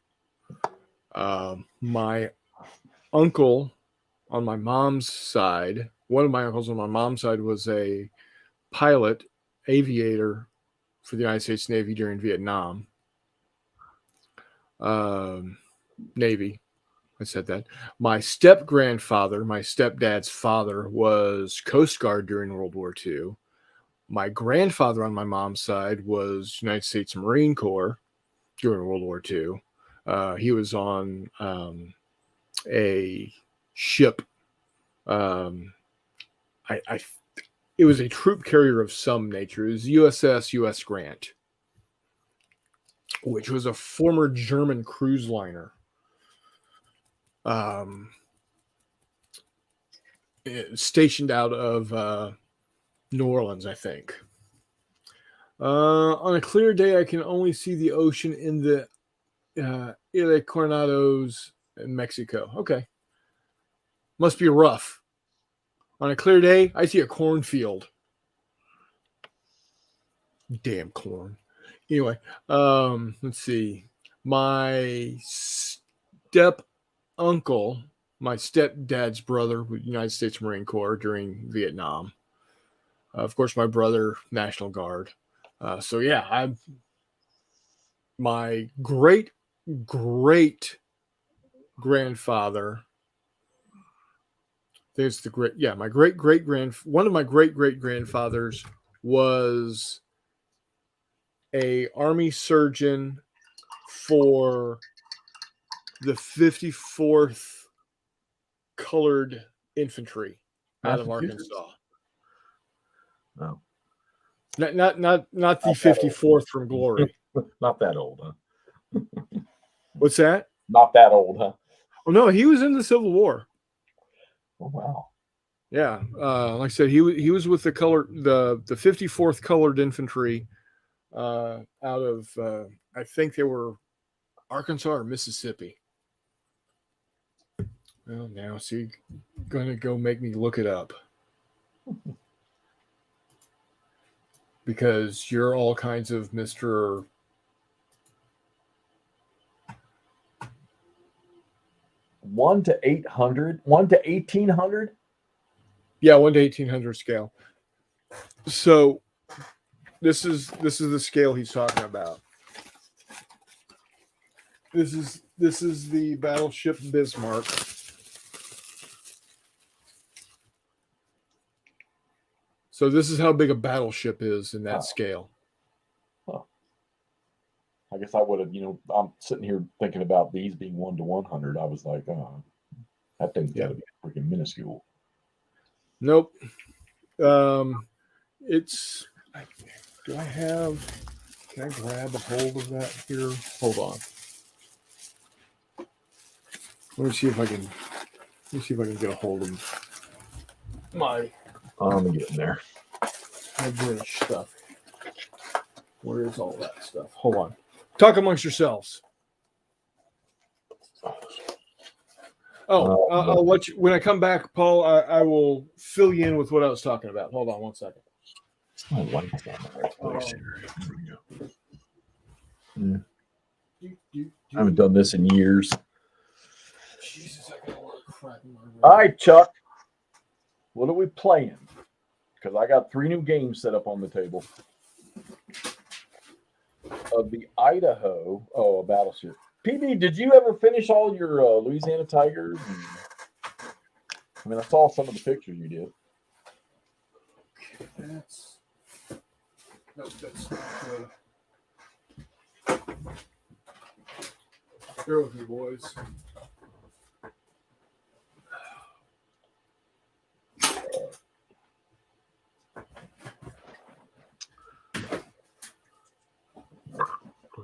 My uncle on my mom's side, one of my uncles on my mom's side was a pilot, aviator for the United States Navy during Vietnam. Navy. I said that. My step-grandfather, my stepdad's father, was Coast Guard during World War II. My grandfather on my mom's side was United States Marine Corps during World War II. He was on a ship. It was a troop carrier of some nature. It was USS U.S. Grant, which was a former German cruise liner. Stationed out of New Orleans, I think. On a clear day, I can only see the ocean in the Isla Coronados in Mexico. Okay. Must be rough. On a clear day, I see a cornfield. Damn corn. Anyway, let's see. My step uncle, my stepdad's brother, with United States Marine Corps during Vietnam. Of course, my brother, National Guard. So yeah, my great grandfather. There's the great, yeah, my one of my great grandfathers was a Army surgeon for the 54th Colored Infantry out of Arkansas. No. Not the 54th from Glory. Not that old, huh? What's that? Not that old, huh? Oh no, he was in the Civil War. Oh wow. Yeah, like I said, he was with the 54th Colored Infantry out of I think they were Arkansas or Mississippi. Well, now so you're gonna go make me look it up because you're all kinds of Mr. One to 800, 1 to 1800. Yeah, 1 to 1800 scale. So this is the scale he's talking about. This is the battleship Bismarck. So this is how big a battleship is in that scale. Huh. I guess I would have, I'm sitting here thinking about these being 1 to 100. I was like, oh, that thing's got to be freaking minuscule. Nope. It's. Can I grab a hold of that here? Hold on. Let me see if I can Let me see if I can get a hold of my I'm getting there. British stuff. Where is all that stuff? Hold on. Talk amongst yourselves. Oh, I'll let you, when I come back, Paul, I will fill you in with what I was talking about. Hold on one second. My light's not in the right place here. There we go. Yeah. I haven't done this in years. Jesus, I got a lot of crap in my room. All right, Chuck. What are we playing? Because I got 3 new games set up on the table. Of the Idaho. Oh, a battleship. PB, did you ever finish all your Louisiana Tigers? I mean, I saw some of the pictures you did. That's not good. Bear with me, boys.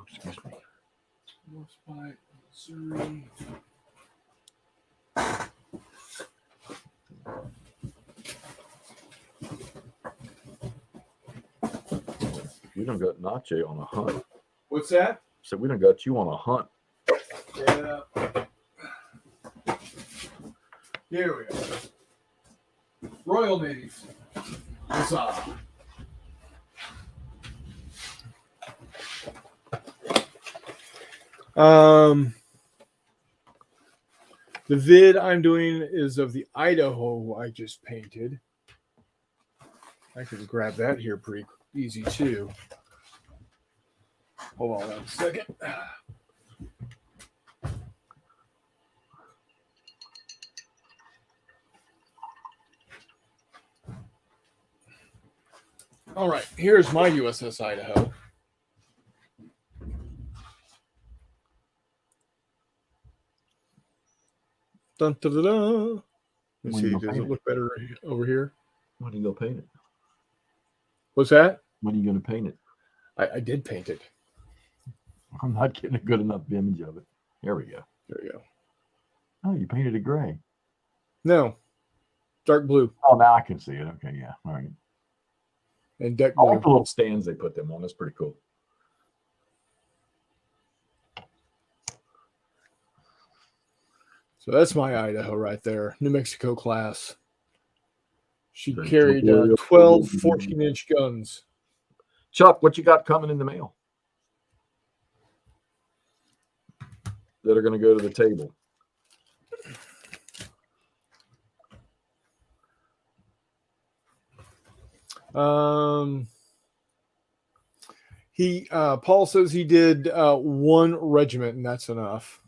Excuse me. North by Missouri. We done got Nache on a hunt. What's that? So we done got you on a hunt. Yeah. Here we go. Royal Navy. Huzzah. The vid I'm doing is of the Idaho I just painted. I could grab that here pretty easy too. Hold on 1 second. All right, here's my USS Idaho. Dun, dun, dun, dun. Let's see, does it look better over here? When are you going to paint it? What's that? When are you going to paint it? I did paint it. I'm not getting a good enough image of it. There we go. There we go. Oh, you painted it gray. No, dark blue. Oh, now I can see it. Okay, yeah. All right. And deck I blue. like the little stands they put them on. That's pretty cool. So that's my Idaho right there. New Mexico class. She Very carried cool. 12 14-inch guns. Chuck, what you got coming in the mail that are going to go to the table? Paul says he did 1 regiment, and that's enough.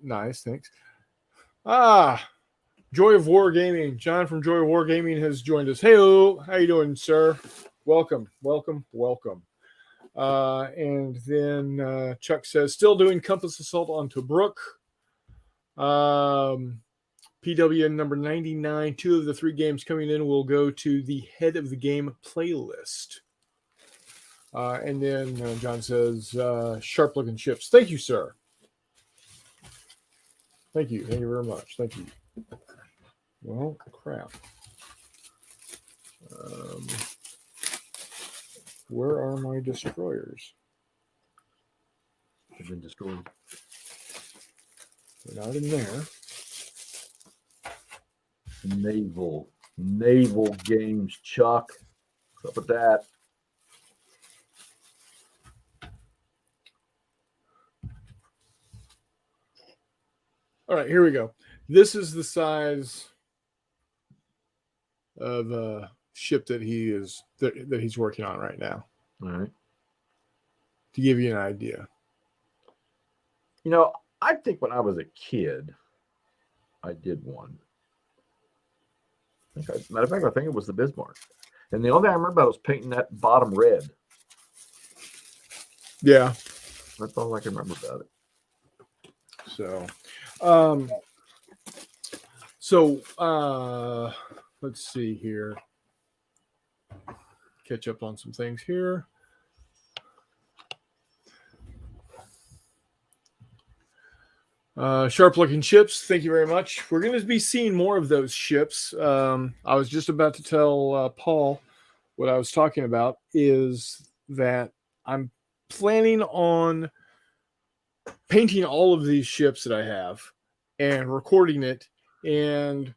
Nice, thanks. Joy of War Gaming. John from Joy of War Gaming has joined us. Hey, how you doing, sir? Welcome. And then Chuck says, still doing Compass Assault on Tobruk. PW number 99. 2 of the 3 games coming in will go to the head of the game playlist. And then John says, sharp looking ships. Thank you, sir. Thank you very much. Thank you. Well, crap. Where are my destroyers? They've been destroyed. They're not in there. Naval games, Chuck. What's up with that? All right, here we go. This is the size of ship that he's working on right now. All right. To give you an idea. You know, I think when I was a kid, I did one. Matter of fact, I think it was the Bismarck. And the only thing I remember about was painting that bottom red. Yeah. That's all I can remember about it. So, let's see here. Catch up on some things here. Sharp looking ships. Thank you very much. We're going to be seeing more of those ships. I was just about to tell Paul what I was talking about is that I'm planning on painting all of these ships that I have and recording it. And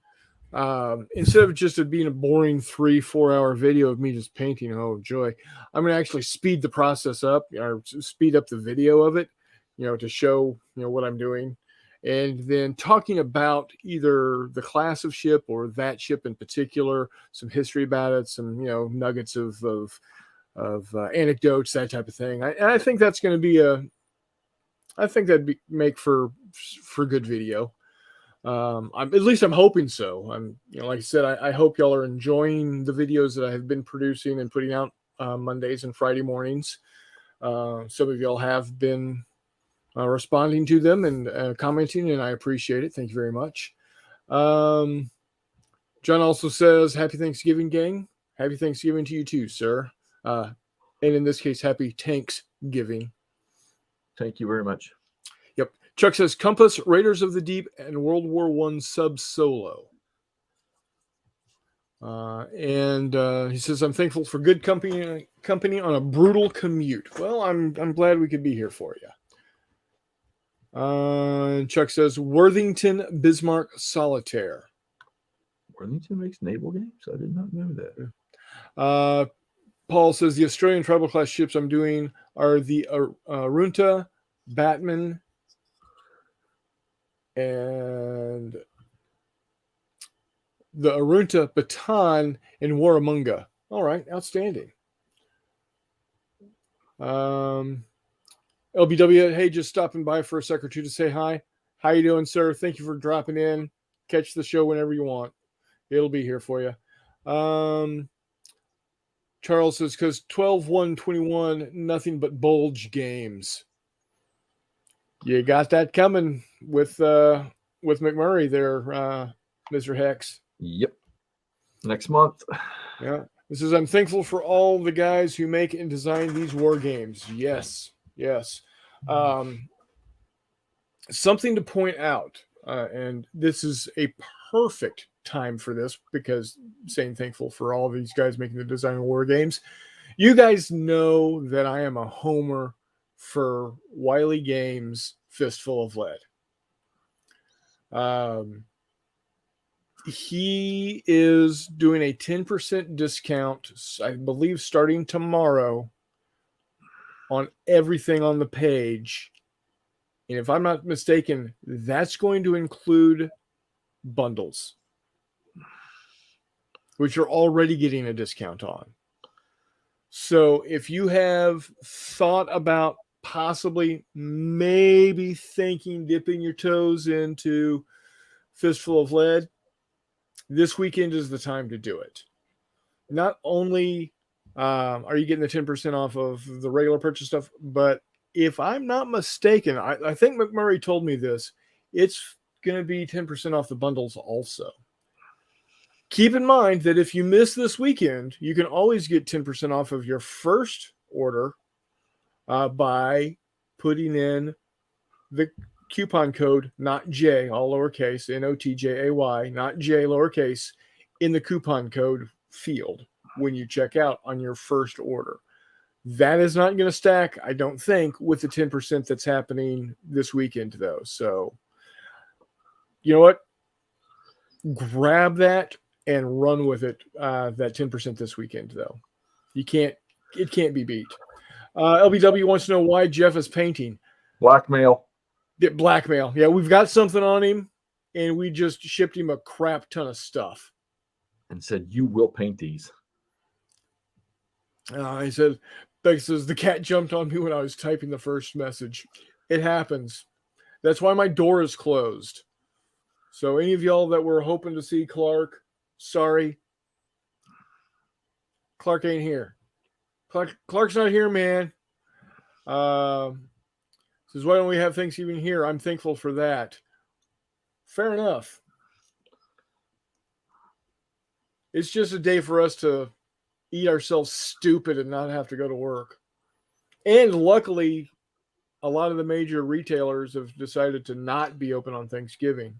instead of just it being a boring 3-4 hour video of me just painting, oh joy, I'm going to actually speed the process up or speed up the video of it, to show, what I'm doing. And then talking about either the class of ship or that ship in particular, some history about it, some, nuggets of anecdotes, that type of thing. I think that's going to be I think that'd make for good video. At least I'm hoping so. Like I said, I hope y'all are enjoying the videos that I have been producing and putting out Mondays and Friday mornings. Some of y'all have been responding to them and commenting, and I appreciate it. Thank you very much. John also says, "Happy Thanksgiving, gang. Happy Thanksgiving to you too, sir. And in this case, happy TANKSgiving." Thank you very much. Yep. Chuck says, "Compass, Raiders of the Deep, and World War I sub solo." And he says, "I'm thankful for good company on a brutal commute." Well, I'm glad we could be here for you. Chuck says, "Worthington Bismarck Solitaire." Worthington makes naval games? I did not know that. Paul says, "The Australian tribal class ships I'm doing are the Arunta, Batman, and the Arunta, Baton, and Warramunga." All right, outstanding. LBW, hey, just stopping by for a sec or two to say hi. How you doing, sir? Thank you for dropping in. Catch the show whenever you want. It'll be here for you. Charles says, "Because 12-1-21, nothing but bulge games." You got that coming with McMurray there, Mr. Hex. Yep. Next month. Yeah. This is, "I'm thankful for all the guys who make and design these war games." Yes. Something to point out, and this is a perfect time for this because saying thankful for all of these guys making the design of war games. You guys know that I am a homer for Wiley Games Fistful of Lead. He is doing a 10% discount, I believe, starting tomorrow on everything on the page. And if I'm not mistaken, that's going to include bundles, which you're already getting a discount on. So if you have thought about possibly, maybe thinking, dipping your toes into Fistful of Lead, this weekend is the time to do it. Not only are you getting the 10% off of the regular purchase stuff, but if I'm not mistaken, I think McMurray told me this, it's going to be 10% off the bundles also. Keep in mind that if you miss this weekend, you can always get 10% off of your first order by putting in the coupon code, not J, all lowercase, NOTJAY, not J, lowercase, in the coupon code field when you check out on your first order. That is not going to stack, I don't think, with the 10% that's happening this weekend, though. So, you know what? Grab that and run with it. That 10% this weekend, though. It can't be beat. LBW wants to know why Jeff is painting. Blackmail. Blackmail. Yeah, we've got something on him, and we just shipped him a crap ton of stuff. And said, "You will paint these." He said, Beck says, "The cat jumped on me when I was typing the first message." It happens. That's why my door is closed. So any of y'all that were hoping to see Clark, sorry. Clark ain't here. Clark's not here, man. Says, "Why don't we have Thanksgiving here?" I'm thankful for that. Fair enough. It's just a day for us to eat ourselves stupid and not have to go to work. And luckily, a lot of the major retailers have decided to not be open on Thanksgiving.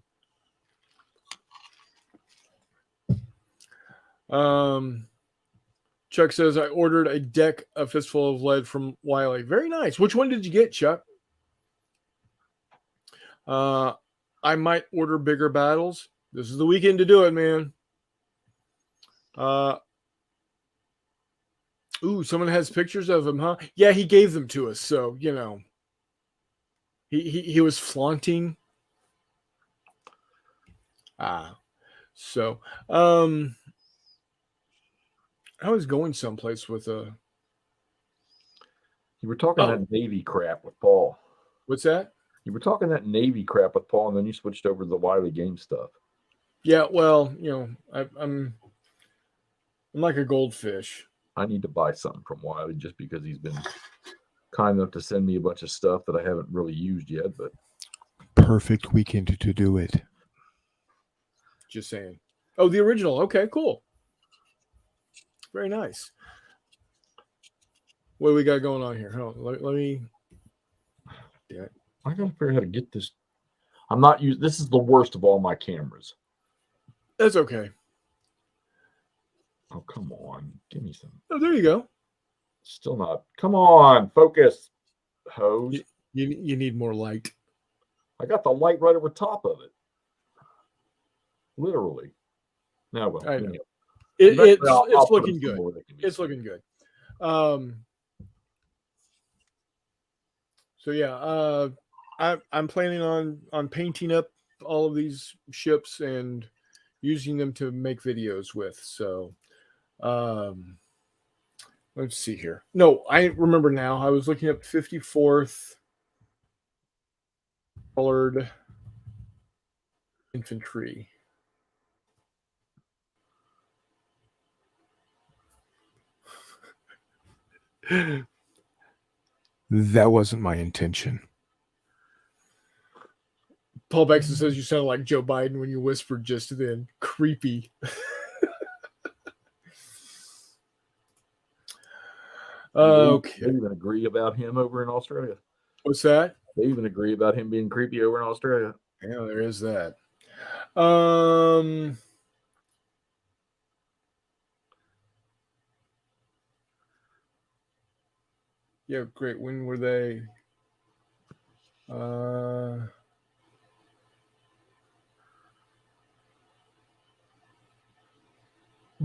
Chuck says, I ordered a deck, a fistful of lead from Wiley. Very nice. Which one did you get, Chuck? I might order bigger battles. This is the weekend to do it, man. Someone has pictures of him, huh? Yeah, he gave them to us. So, you know, he was flaunting. So, I was going someplace with a. You were talking that Navy crap with Paul. What's that? You were talking that Navy crap with Paul, and then you switched over to the Wiley game stuff. Yeah, well, you know, I'm like a goldfish. I need to buy something from Wiley just because he's been kind enough to send me a bunch of stuff that I haven't really used yet. But perfect weekend to do it. Just saying. Oh, the original. Okay, cool. Very nice. What do we got going on here? Hold on, let me. Yeah. I gotta figure out how to get this. I'm not using. This is the worst of all my cameras. That's okay. Oh, come on. Give me some. Oh, there you go. Still not. Come on. Focus, hose. You need more light. I got the light right over top of it. Literally. Now, well, I know. anyway. It's looking good. It's looking good. So yeah, I'm planning on painting up all of these ships and using them to make videos with. So, let's see here. No, I remember now. I was looking up 54th Colored Infantry. That wasn't my intention. Paul Beckson says you sound like Joe Biden when you whispered just then. Creepy. Okay. They even agree about him over in Australia. What's that? They even agree about him being creepy over in Australia. Yeah, there is that. Yeah, great. When were they?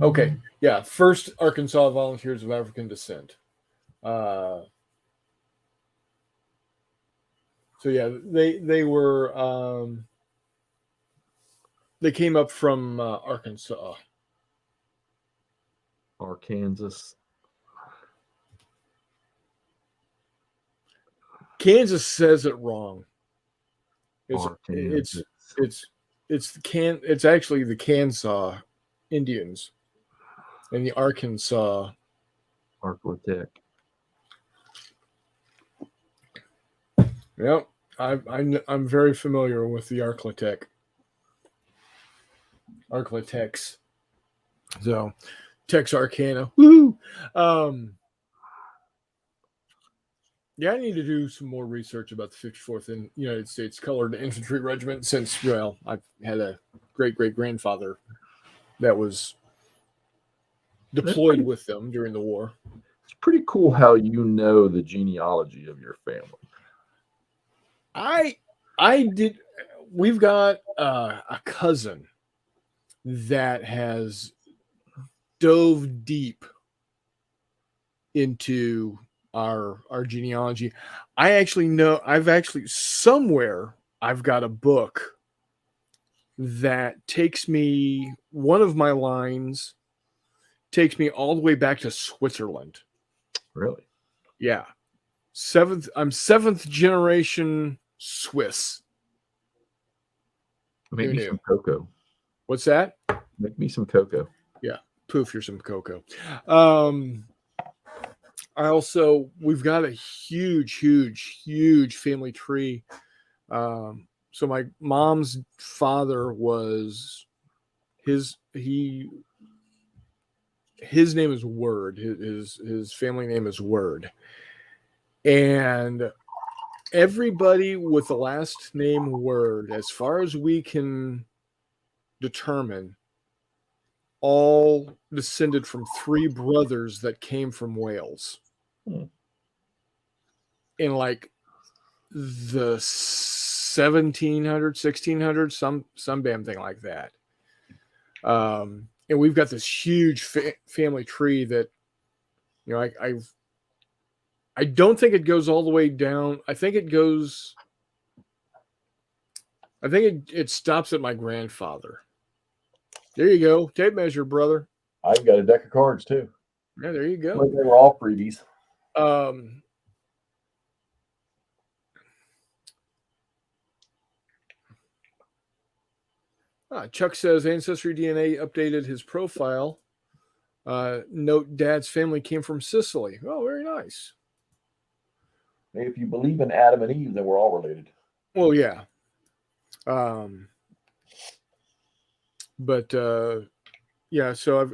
Okay. Yeah. First Arkansas Volunteers of African Descent. So yeah, they were they came up from Arkansas. Arkansas. Kansas says it wrong. It's actually the Kansas Indians and the Arkansas Arclitech. Yep, I'm very familiar with the Arclitex. So, Texarkana. Woo! Yeah, I need to do some more research about the 54th in United States Colored Infantry Regiment since, well, I've had a great-great-grandfather that was deployed with them during the war. It's pretty cool how you know the genealogy of your family. I did. We've got a cousin that has dove deep into our genealogy. I actually know. I've got a book that takes me. One of my lines takes me all the way back to Switzerland. Really? Yeah. I'm seventh generation Swiss. Make me some cocoa. What's that? Make me some cocoa. Yeah. Poof, you're some cocoa. We've got a huge family tree. So my mom's father was his name is Word. His family name is Word. And everybody with the last name Word, as far as we can determine, all descended from three brothers that came from Wales Hmm. in like the 1700s, 1600s, some damn thing like that. And we've got this huge family tree that, you know, I don't think it goes all the way down. I think it stops at my grandfather. There you go. Tape measure, brother. I've got a deck of cards too. Yeah, there you But go. they were all freebies. Chuck says Ancestry DNA updated his profile. Note Dad's family came from Sicily. Oh, very nice. If you believe in Adam and Eve, then we're all related. Well, yeah. Yeah. So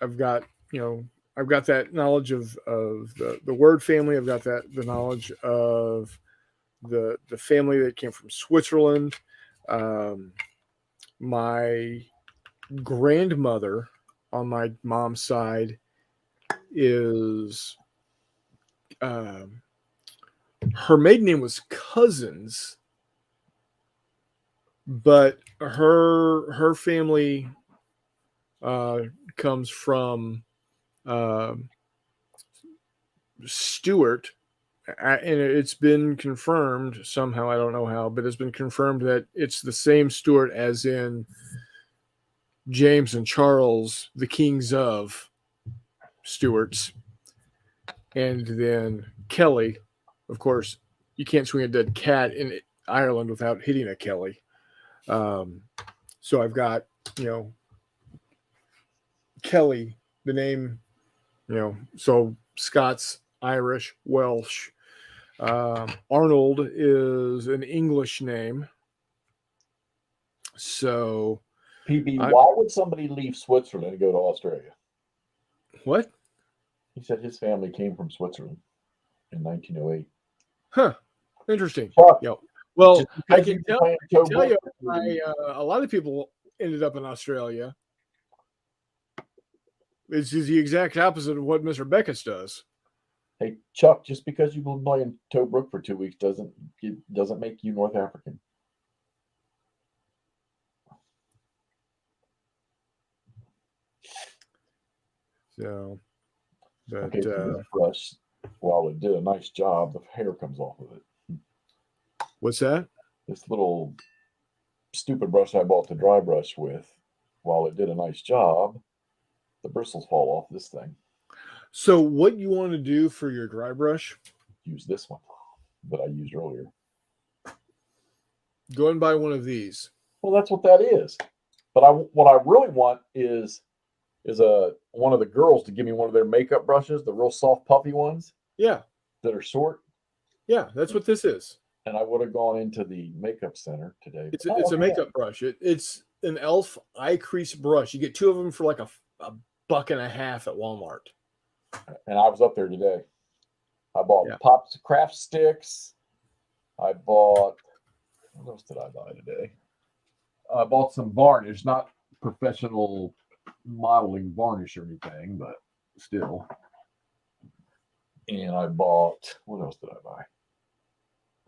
I've got, you know, I've got that knowledge of the Word family. I've got the knowledge of the family that came from Switzerland. My grandmother on my mom's side is her maiden name was Cousins, but her family comes from Stewart, and it's been confirmed somehow, I don't know how, but it's been confirmed that it's the same Stewart as in James and Charles, the kings of Stewarts. And then Kelly, of course, you can't swing a dead cat in Ireland without hitting a Kelly. So I've got, you know, Kelly, the name, you know, so Scots, Irish, Welsh. Arnold is an English name. So PB, why would somebody leave Switzerland and go to Australia? What? He said his family came from Switzerland in 1908. Huh. Interesting. Fuck. Yep. Well, Just I because can you tell you, a lot of people ended up in Australia. It's just the exact opposite of what Mr. Beckett's does. Hey, Chuck, just because you've been playing Tobruk for 2 weeks doesn't make you North African. So, but Okay, so this brush, while it did a nice job, the hair comes off of it. What's that? This little stupid brush I bought the dry brush with, while it did a nice job, the bristles fall off this thing. So what you want to do for your dry brush? Use this one that I used earlier. Go and buy one of these. Well, that's what that is. But what I really want is one of the girls to give me one of their makeup brushes, the real soft, puffy ones. Yeah. That are short. Yeah, that's what this is. And I would have gone into the makeup center today. It's a makeup brush. It's an Elf Eye Crease Brush. You get two of them for like a $1.50 at Walmart. And I was up there today. I bought Pops craft sticks. I bought, what else did I buy today? I bought some varnish, not professional modeling varnish or anything, but still. And I bought, what else did I buy?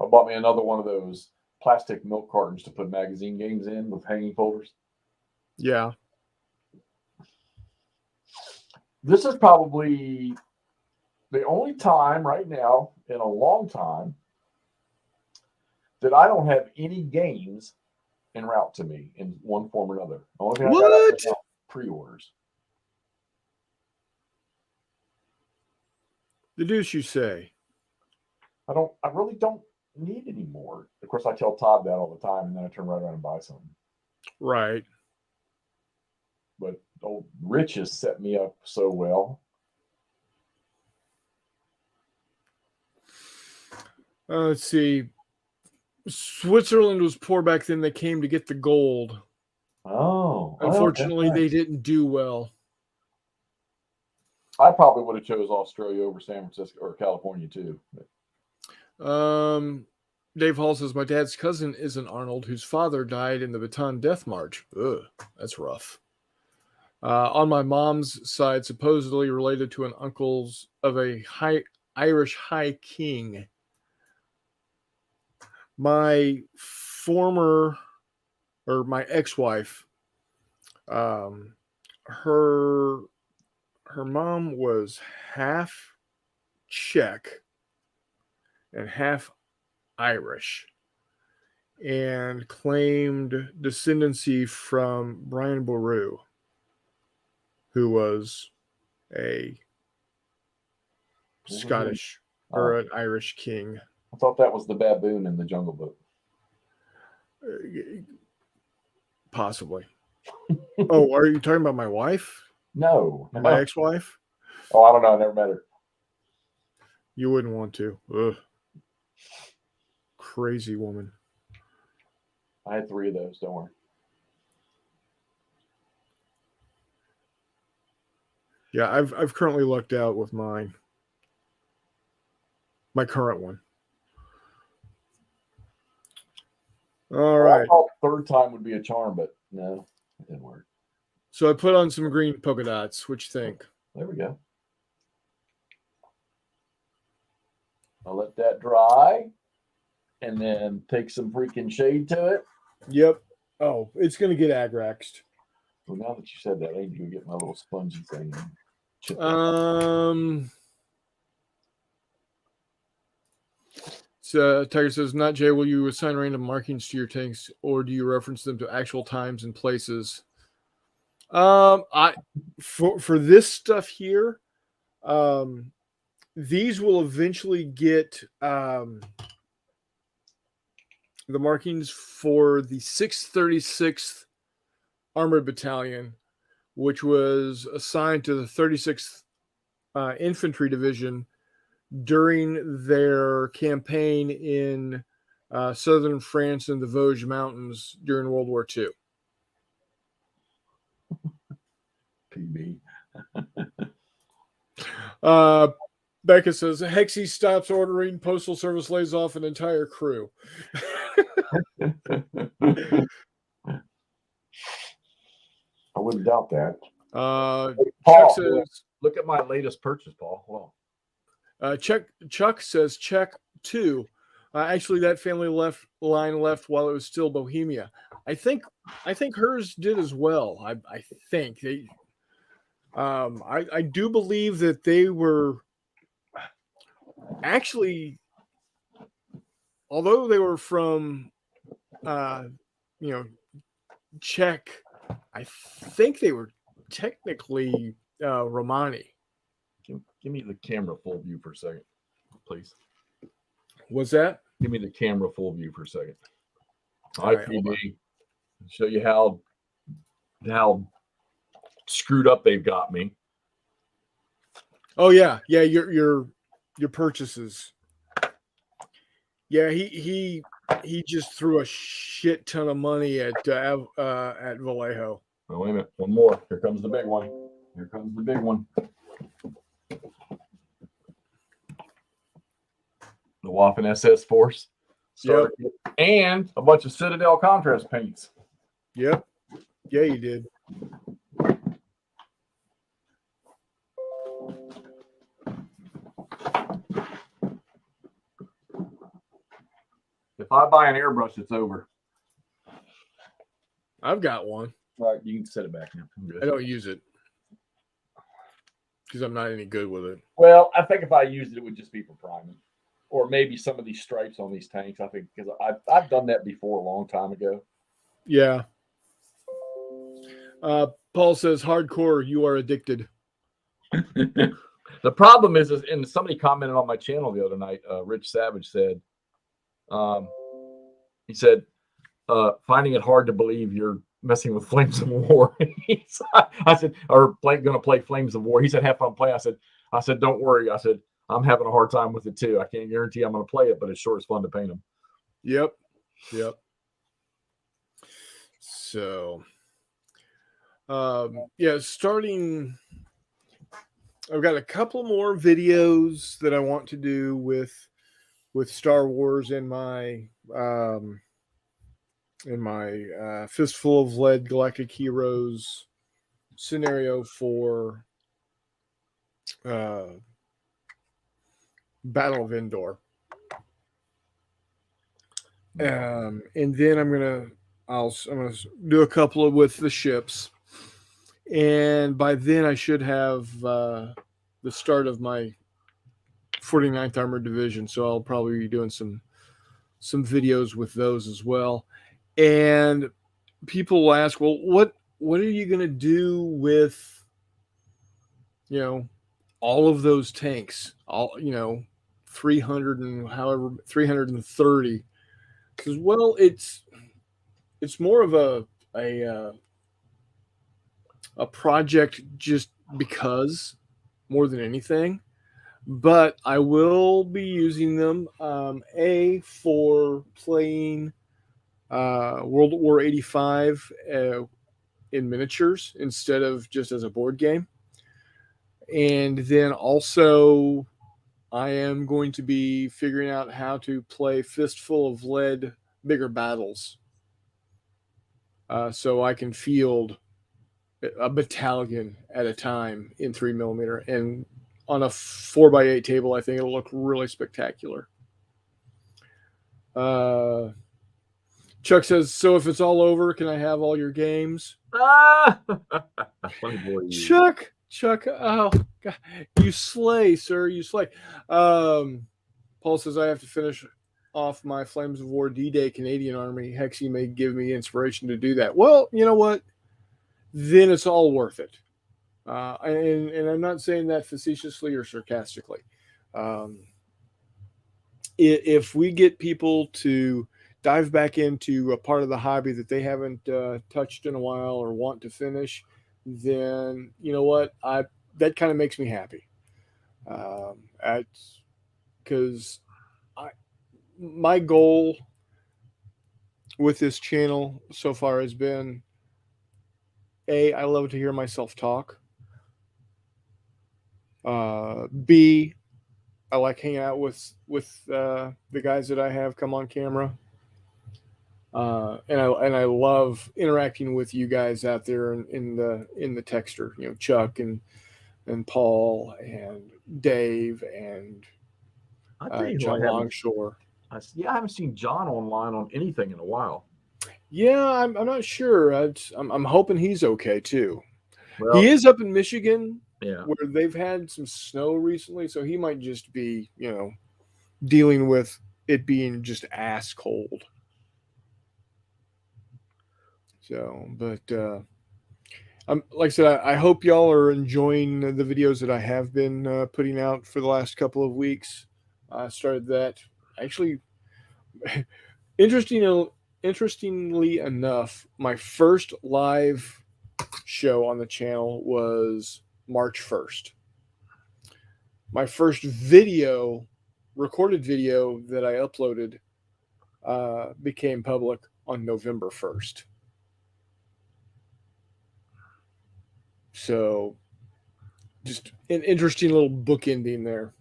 I bought me another one of those plastic milk cartons to put magazine games in with hanging folders. Yeah. This is probably the only time right now in a long time that I don't have any games en route to me in one form or another. The only thing I got is pre-orders. The deuce you say? I really don't need any more. Of course, I tell Todd that all the time, and then I turn right around and buy something. Right. But old Rich has set me up so well. Let's see. Switzerland was poor back then. They came to get the gold. Oh. Unfortunately, they didn't do well. I probably would have chose Australia over San Francisco or California too. Dave Hall says, my dad's cousin is an Arnold whose father died in the Bataan Death March. Ugh, that's rough. On my mom's side, supposedly related to an uncle's of a Irish high king. My my ex-wife, her mom was half Czech and half Irish, and claimed descendancy from Brian Boru, who was a Scottish or an Irish king. I thought that was the baboon in the Jungle Book. Possibly. Oh, are you talking about my wife? No. My ex-wife? Oh, I don't know. I never met her. You wouldn't want to. Ugh. Crazy woman. I had 3 of those. Don't worry. Yeah, I've currently lucked out with mine. My current one. All right. I thought third time would be a charm, but no, it didn't work. So I put on some green polka dots. What you think? There we go. I'll let that dry and then take some freaking shade to it. Yep. Oh, it's going to get agraxed. Well, now that you said that, I need to get my little spongy thing. So Tiger says, not Jay, will you assign random markings to your tanks, or do you reference them to actual times and places? For this stuff here, these will eventually get the markings for the 636th Armored Battalion, which was assigned to the 36th Infantry Division during their campaign in southern France and the Vosges Mountains during World War II. PB. Becca says, Hexy stops ordering, Postal Service lays off an entire crew. I wouldn't doubt that. Chuck Paul, says, look at my latest purchase, Paul. Hold on. Chuck says, check 2. Actually, that family line left while it was still Bohemia. I think hers did as well. I think they. I do believe that they were actually, although they were from, Czech, I think they were technically Romani. Give me the camera full view for a second, please. Was that? Give me the camera full view for a second. All right, IPD. Show you how screwed up they've got me. Oh yeah, your purchases. Yeah, he just threw a shit ton of money at Vallejo. Oh, wait a minute, one more. Here comes the big one. Here comes the big one. The Waffen SS Force. Yep. And a bunch of Citadel contrast paints. Yep. Yeah, you did. If I buy an airbrush, it's over. I've got one. All right, you can set it back now. I don't use it because I'm not any good with it. Well, I think if I used it, it would just be for priming, or maybe some of these stripes on these tanks. I think because I've done that before a long time ago. Yeah. Paul says, "Hardcore, you are addicted." The problem is, and somebody commented on my channel the other night. Rich Savage said, he said, finding it hard to believe you're messing with Flames of War. I said, or going to play Flames of War. He said, have fun playing. I said, don't worry. I said, I'm having a hard time with it too. I can't guarantee I'm going to play it, but it's sure as fun to paint them. Yep. So, starting, I've got a couple more videos that I want to do with with Star Wars in my Fistful of Lead Galactic Heroes scenario for Battle of Endor. And then I'm gonna do a couple of with the ships, and by then I should have the start of my 49th Armored Division. So I'll probably be doing some videos with those as well. And people will ask, well, what are you gonna do with all of those tanks? 300 and however 330. Because well, it's more of a project just because more than anything, but I will be using them for playing World War 85 in miniatures instead of just as a board game, and then also I am going to be figuring out how to play Fistful of Lead bigger battles, so I can field a battalion at a time in 3mm, and on a 4x8 table, I think it'll look really spectacular. Chuck says, "So if it's all over, can I have all your games?" Funny boy. Chuck, oh God, you slay, sir, you slay. Paul says, "I have to finish off my Flames of War D-Day Canadian Army. Hexy may give me inspiration to do that." Well, you know what? Then it's all worth it. And I'm not saying that facetiously or sarcastically. If we get people to dive back into a part of the hobby that they haven't touched in a while or want to finish, then you know what? That kind of makes me happy. Because my goal with this channel so far has been, I love to hear myself talk. B, I like hanging out with the guys that I have come on camera. And I love interacting with you guys out there in the texter, Chuck and Paul and Dave and John Longshore. I haven't seen John online on anything in a while. Yeah, I'm not sure. I'm hoping he's okay too. Well, he is up in Michigan, yeah, where they've had some snow recently, so he might just be, dealing with it being just ass cold. So, but like I said, I hope y'all are enjoying the videos that I have been putting out for the last couple of weeks. I started that actually. Interestingly enough, my first live show on the channel was March 1st. My first recorded video that I uploaded became public on November 1st. So just an interesting little bookending there.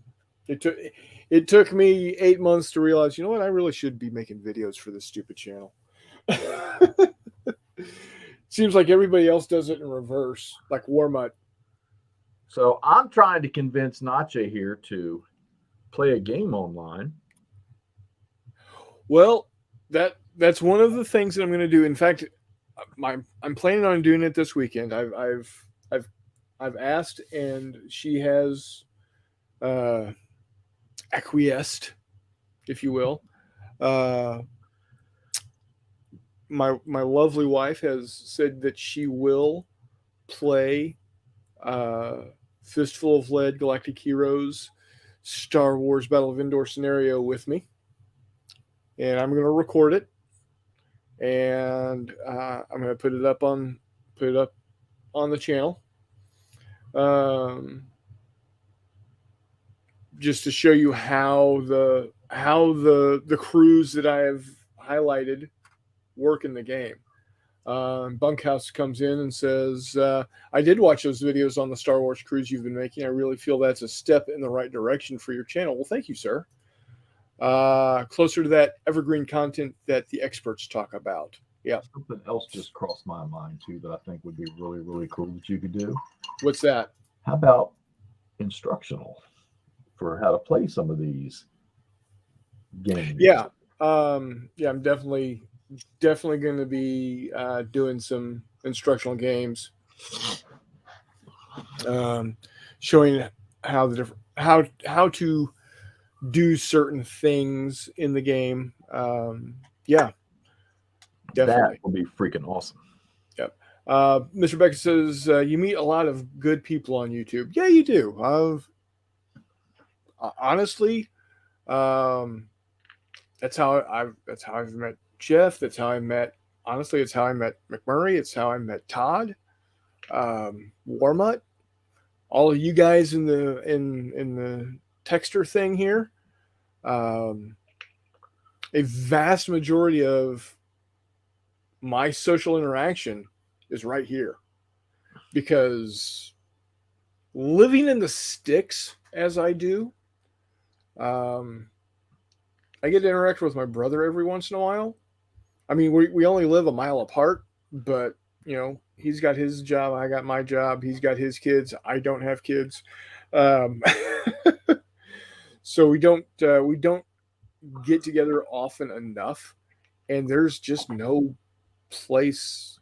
It took me 8 months to realize, you know what, I really should be making videos for this stupid channel. Seems like everybody else does it in reverse, like Warmut. So I'm trying to convince Nache here to play a game online. Well, that's one of the things that I'm going to do. In fact, I'm planning on doing it this weekend. I've asked, and she has acquiesced, if you will. My lovely wife has said that she will play Fistful of Lead Galactic Heroes Star Wars Battle of Endor scenario with me, and I'm going to record it, and I'm going to put it up on the channel, just to show you how the crews that I have highlighted work in the game. Bunkhouse comes in and says, "I did watch those videos on the Star Wars crews you've been making. I really feel that's a step in the right direction for your channel." Well, thank you, sir. closer to that evergreen content that the experts talk about. Yeah. Something else just crossed my mind too that I think would be really, really cool that you could do. What's that? How about instructional for how to play some of these games? Yeah. Yeah, I'm definitely going to be doing some instructional games, showing how the different how to do certain things in the game. Yeah, definitely. That would be freaking awesome. Yep. Mr. Beckett says you meet a lot of good people on YouTube. Yeah, you do. Honestly, that's how I've met Jeff. That's how I met. Honestly, it's how I met McMurray. It's how I met Todd, Warmut, all of you guys in the texter thing here. A vast majority of my social interaction is right here, because living in the sticks as I do, I get to interact with my brother every once in a while. I mean, we only live a mile apart, but he's got his job, I got my job, he's got his kids, I don't have kids. So we don't get together often enough, and there's just no place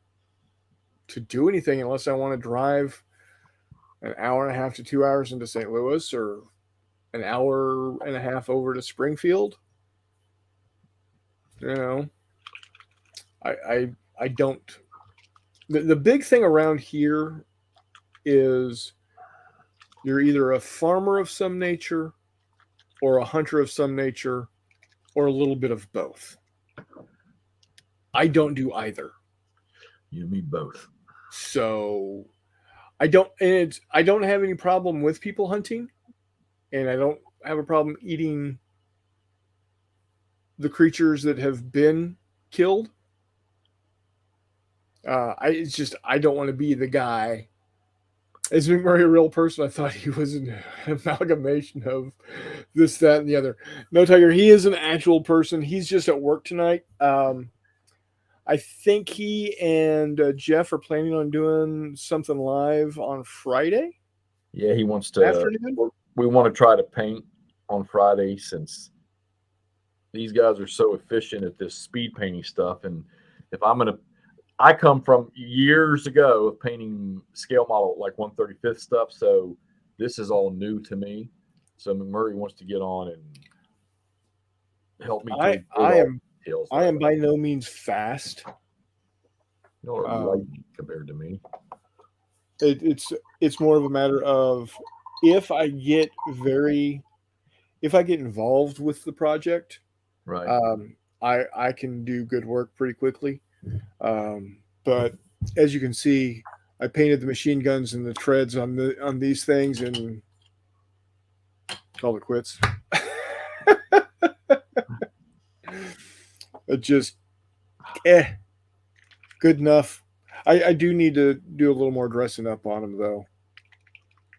to do anything unless I want to drive an hour and a half to 2 hours into St. Louis, or an hour and a half over to Springfield. I don't. The big thing around here is you're either a farmer of some nature or a hunter of some nature, or a little bit of both. I don't do either. You mean both. So I don't have any problem with people hunting, and I don't have a problem eating the creatures that have been killed. I don't want to be the guy. Is McMurray a real person? I thought he was an amalgamation of this, that, and the other. No, Tiger, he is an actual person. He's just at work tonight. I think he and Jeff are planning on doing something live on Friday. Yeah, he wants to. Afternoon? We want to try to paint on Friday, since these guys are so efficient at this speed painting stuff. And if I come from years ago of painting scale model, like 1/35 stuff, so this is all new to me. So McMurray wants to get on and help me. I am by no means fast. You're light compared to me. It's more of a matter of if I get involved with the project, right? I can do good work pretty quickly. But as you can see, I painted the machine guns and the treads on these things and called it quits. It just good enough. I do need to do a little more dressing up on them, though.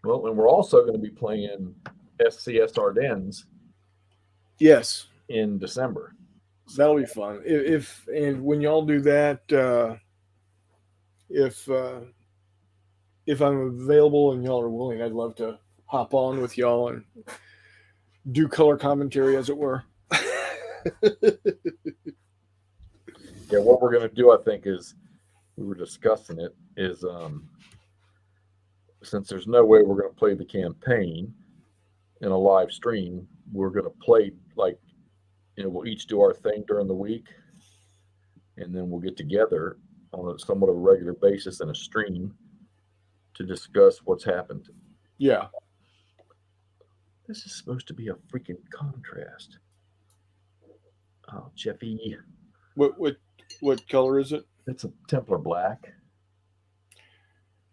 Well, and we're also going to be playing SCS Ardennes. Yes, in December. That'll be fun. If when y'all do that, if I'm available and y'all are willing, I'd love to hop on with y'all and do color commentary, as it were. Yeah, what we're going to do, I think, is we were discussing it, is since there's no way we're going to play the campaign in a live stream, we're going to play, like, we'll each do our thing during the week, and then we'll get together on a somewhat of a regular basis in a stream to discuss what's happened. Yeah. This is supposed to be a freaking contrast. Oh, Jeffy. What color is it? It's a Templar black.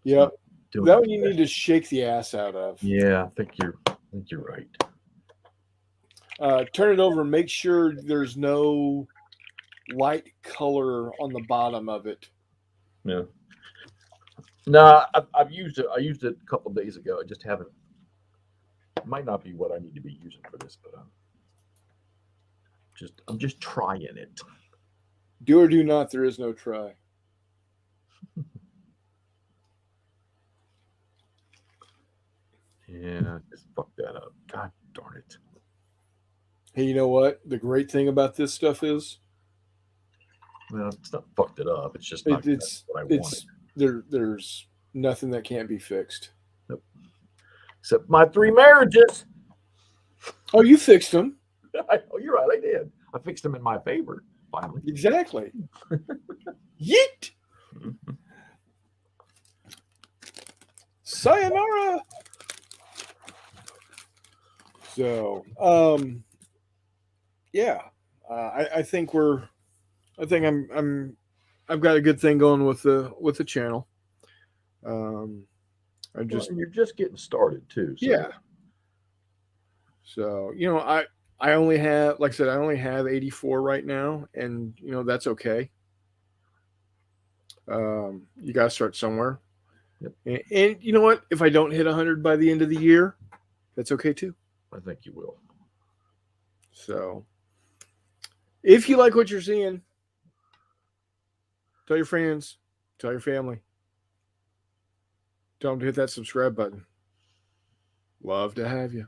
Yep. That one you need to shake the ass out of. Yeah, I think you're right. Turn it over and make sure there's no light color on the bottom of it. Yeah. No, I've used it. I used it a couple of days ago. I just haven't. It might not be what I need to be using for this, but I'm just trying it. Do or do not, there is no try. Yeah, just fuck that up. God darn it. Hey, you know what? The great thing about this stuff is Well, it's not fucked it up. It's just not what I wanted. there's nothing that can't be fixed. Nope. Except my 3 marriages. Oh, you fixed them. Oh, you're right. I did. I fixed them in my favor, finally. Exactly. Yeet. Sayonara. So, yeah, I think I've got a good thing going with the channel. I just And you're just getting started too. So. Yeah. So, I only have, like I said, I only have 84 right now, and that's okay. You got to start somewhere. Yep. And you know what? If I don't hit 100 by the end of the year, that's okay too. I think you will. So, if you like what you're seeing, tell your friends, tell your family. Tell them to hit that subscribe button. Love to have you.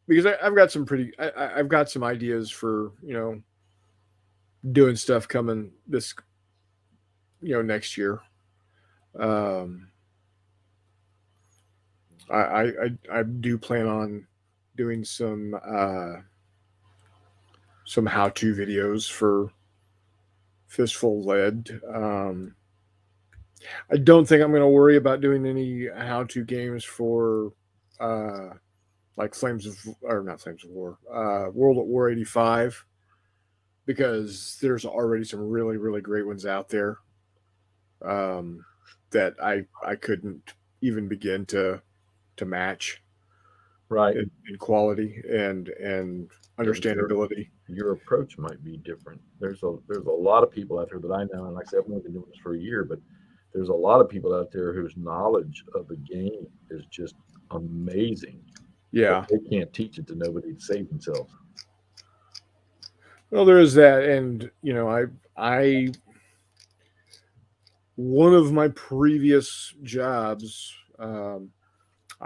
Because I've got I've got some ideas for, doing stuff coming this, next year. I do plan on doing some how-to videos for Fistful Lead. I don't think I'm going to worry about doing any how-to games for like not Flames of War, World at War 85, because there's already some really, really great ones out there that I couldn't even begin to match, right, in quality and understandability. Your approach might be different. There's a lot of people out there that I know, and like I said, I've only been doing this for a year, but there's a lot of people out there whose knowledge of the game is just amazing. Yeah, but they can't teach it to nobody to save themselves. Well, there is that, and I one of my previous jobs, I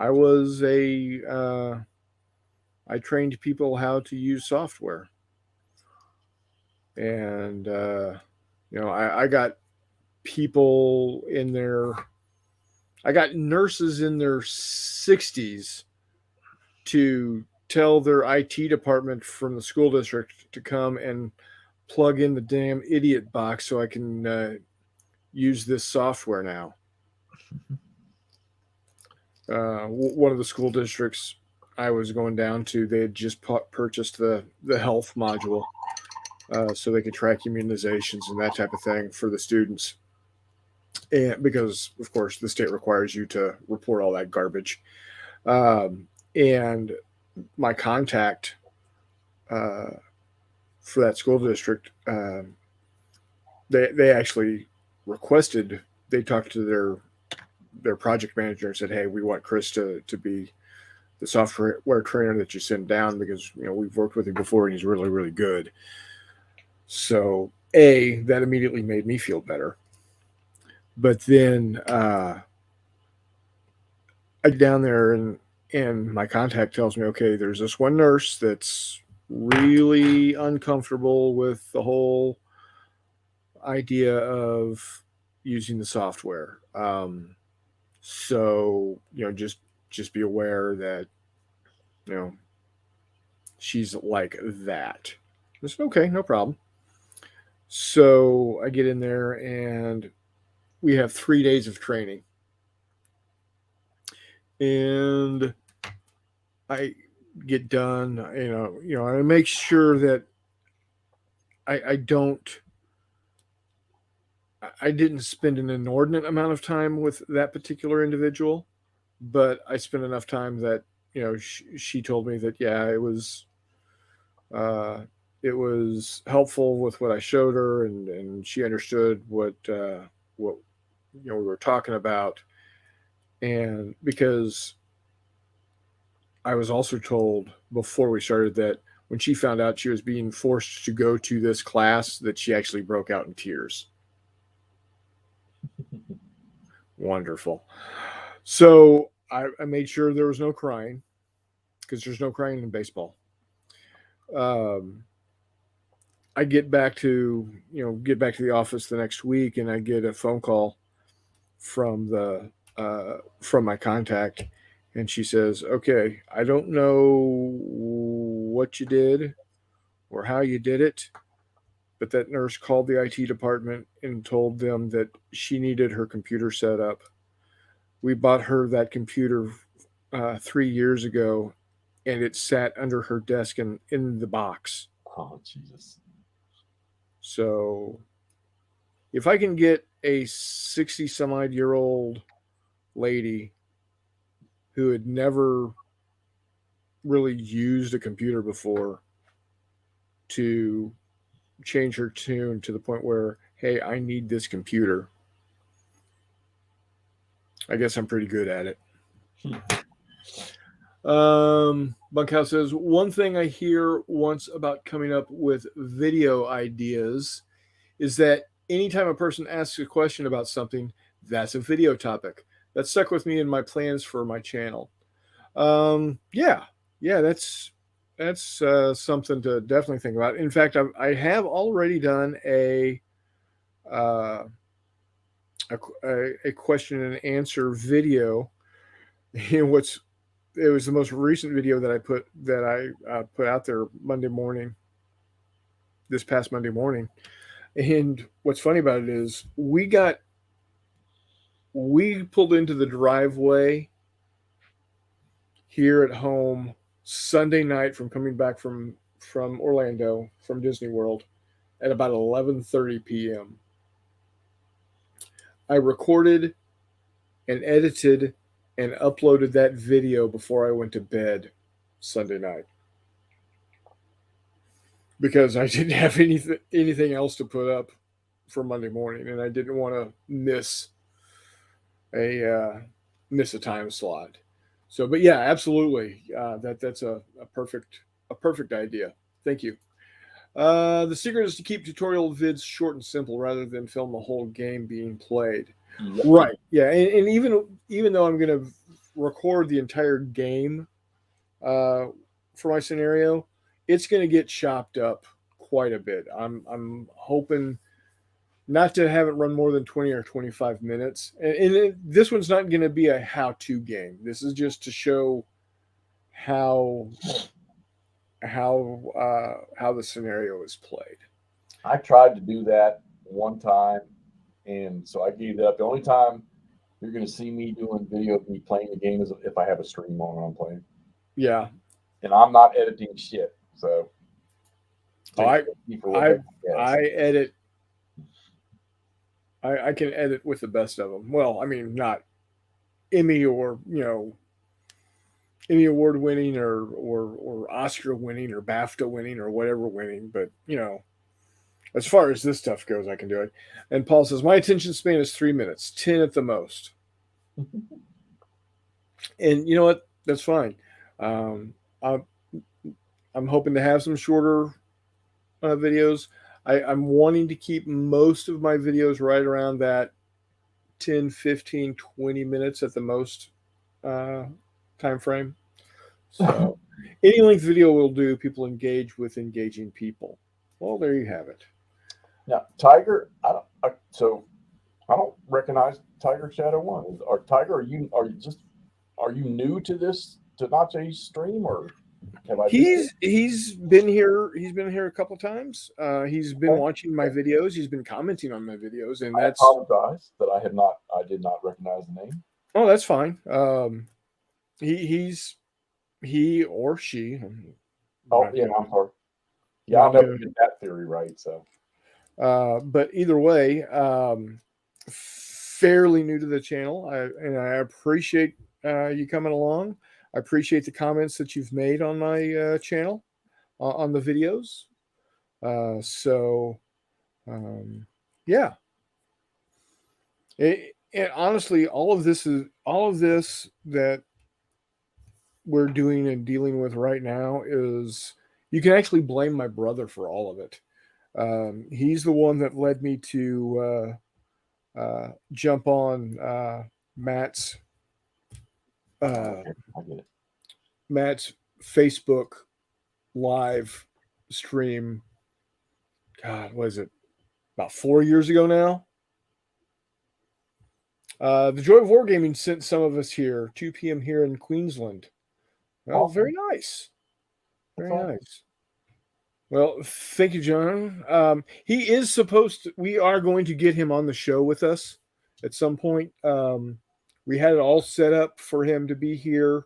was I trained people how to use software, and I got people in their, I got nurses in their 60s to tell their IT department from the school district to come and plug in the damn idiot box so I can use this software now. One of the school districts I was going down to, they had just purchased the health module so they could track immunizations and that type of thing for the students. And because, of course, the state requires you to report all that garbage. And my contact for that school district, they actually requested, they talked to their project manager and said, hey, we want Chris to be the software trainer that you send down, because we've worked with him before and he's really, really good. So that immediately made me feel better. But then I get down there and my contact tells me, okay, there's this one nurse that's really uncomfortable with the whole idea of using the software. So, just be aware that, she's like that. I said, okay, no problem. So I get in there and we have 3 days of training. And I get done, I make sure that I didn't spend an inordinate amount of time with that particular individual, but I spent enough time that, she told me that, yeah, it was helpful with what I showed her, and she understood what we were talking about. And because I was also told before we started that when she found out she was being forced to go to this class, that she actually broke out in tears. Wonderful. So I made sure there was no crying, because there's no crying in baseball. Um, I get back to the office the next week, and I get a phone call from from my contact, and she says, "Okay, I don't know what you did or how you did it, but that nurse called the IT department and told them that she needed her computer set up. We bought her that computer 3 years ago, and it sat under her desk and in the box. Oh, Jesus. So if I can get a 60 some odd year old lady who had never really used a computer before to change her tune to the point where, hey, I need this computer, I guess I'm pretty good at it." Bunkhouse says, "One thing I hear once about coming up with video ideas is that anytime a person asks a question about something, that's a video topic. That stuck with me in my plans for my channel." Yeah, that's something to definitely think about. In fact, I have already done uh, a question and answer video. It was the most recent video that I put out there this past Monday morning. And what's funny about it is we pulled into the driveway here at home Sunday night from coming back from Orlando from Disney World at about 11:30 p.m. I recorded and edited and uploaded that video before I went to bed Sunday night, because I didn't have anything else to put up for Monday morning, and I didn't want to miss a time slot. So, but yeah, absolutely, that's a perfect idea. Thank you. The secret is to keep tutorial vids short and simple rather than film the whole game being played. Yep. Right. Yeah, and even though I'm going to record the entire game for my scenario, it's going to get chopped up quite a bit. I'm hoping not to have it run more than 20 or 25 minutes. This one's not going to be a how-to game. This is just to show how the scenario is played. I tried to do that one time, and so I gave it up. The only time you're going to see me doing video of me playing the game is if I have a stream on when I'm playing. Yeah. And I'm not editing shit. So I edit. I can edit with the best of them. Well, I mean, not Emmy or Emmy award winning or Oscar winning or BAFTA winning or whatever winning, but as far as this stuff goes, I can do it. And Paul says my attention span is 3 minutes, 10 at the most. And you know what? That's fine. I'm hoping to have some shorter videos. I'm wanting to keep most of my videos right around that 10, 15, 20 minutes at the most time frame. So any length video will do. People engage with engaging people. Well, there you have it. Now, Tiger, I don't recognize Tiger Shadow One. Tiger, are you new to this Nache's stream, or have I? He's been here. He's been here a couple times. He's been watching my videos. He's been commenting on my videos, and I apologize that I did not recognize the name. Oh, that's fine. He or she. Oh yeah, I'm sorry. Yeah, I'll never get that theory right. So, but either way, fairly new to the channel, and I appreciate you coming along. I appreciate the comments that you've made on my channel, on the videos. Yeah. And honestly, all of this that we're doing and dealing with right now is you can actually blame my brother for all of it. He's the one that led me to jump on Matt's Okay, I get it. Matt's Facebook live stream. God, what is it? About 4 years ago now. The Joy of Wargaming sent some of us here, 2 p.m. here in Queensland. Well, Awesome. very nice. Very That's awesome. nice. Well, thank you, John. He is supposed to, we are going to get him on the show with us at some point. We had it all set up for him to be here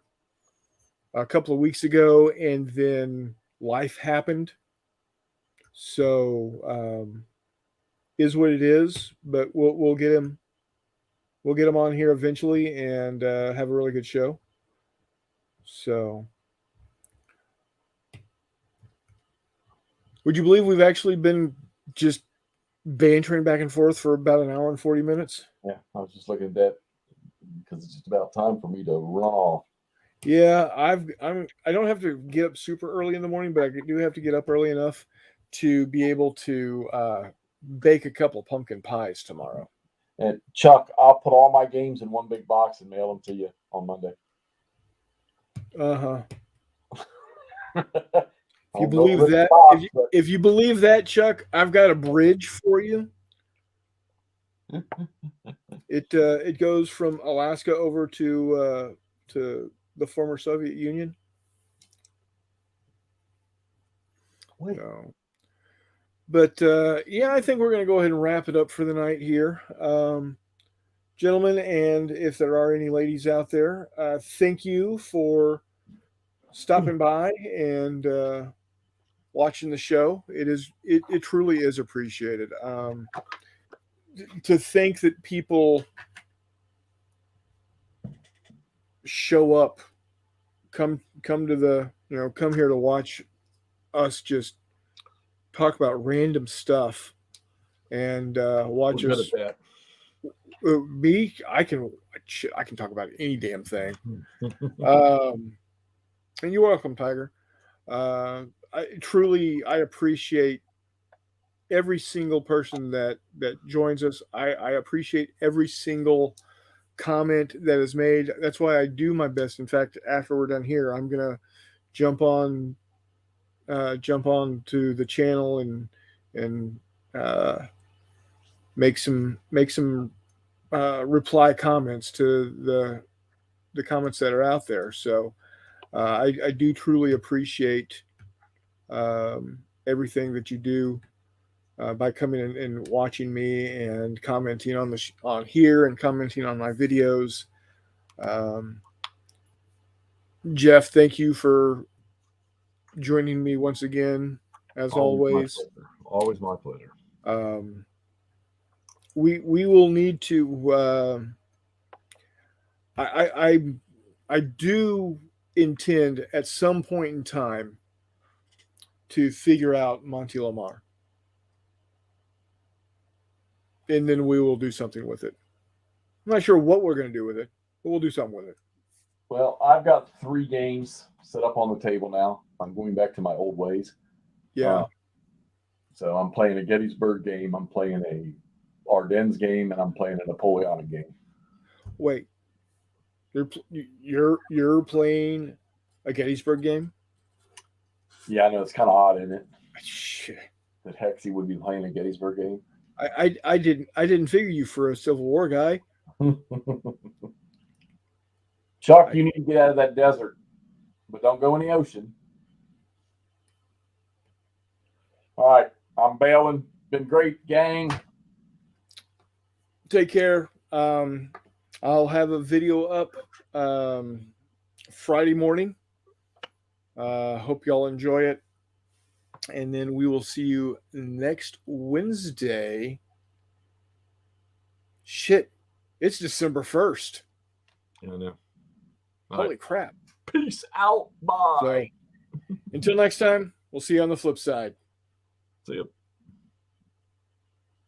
a couple of weeks ago, and then life happened. So, is what it is, but we'll get him. We'll get him on here eventually and have a really good show. So, would you believe we've actually been just bantering back and forth for about an hour and 40 minutes? Yeah, I was just looking at that because it's just about time for me to run off. Yeah, I don't have to get up super early in the morning, but I do have to get up early enough to be able to bake a couple of pumpkin pies tomorrow. And Chuck, I'll put all my games in one big box and mail them to you on Monday. Uh-huh. If you believe that, if you believe that, Chuck, I've got a bridge for you. It goes from Alaska over to the former Soviet Union. So, but yeah, I think we're going to go ahead and wrap it up for the night here, gentlemen. And if there are any ladies out there, thank you for stopping by and watching the show. It truly is appreciated. To think that people show up, come to the, come here to watch us just talk about random stuff and watch We're us. good at Me, I can talk about any damn thing. And you're welcome, Tiger. I appreciate every single person that joins us. I appreciate every single comment that is made. That's why I do my best. In fact, after we're done here, I'm gonna jump on to the channel and make some reply comments to the comments that are out there. So I do truly appreciate everything that you do by coming in and watching me and commenting on here and commenting on my videos. Jeff, thank you for joining me once again, as always. Always my pleasure. We will need to. I do intend at some point in time to figure out Monty Lamar, and then we will do something with it. I'm not sure what we're going to do with it, but we'll do something with it. Well, I've got 3 games set up on the table now. I'm going back to my old ways. Yeah. So I'm playing a Gettysburg game. I'm playing a Ardennes game, and I'm playing a Napoleonic game. Wait, you're playing a Gettysburg game? Yeah, I know it's kind of odd, isn't it? Shit. That Hexy would be playing a Gettysburg game. I didn't figure you for a Civil War guy. Chuck, you need to get out of that desert, but don't go in the ocean. All right, I'm bailing. Been great, gang. Take care. I'll have a video up Friday morning. Hope y'all enjoy it. And then we will see you next Wednesday. Shit, it's December 1st. Yeah, I know. Holy crap. Peace out. Bye. So, until next time, we'll see you on the flip side. See you.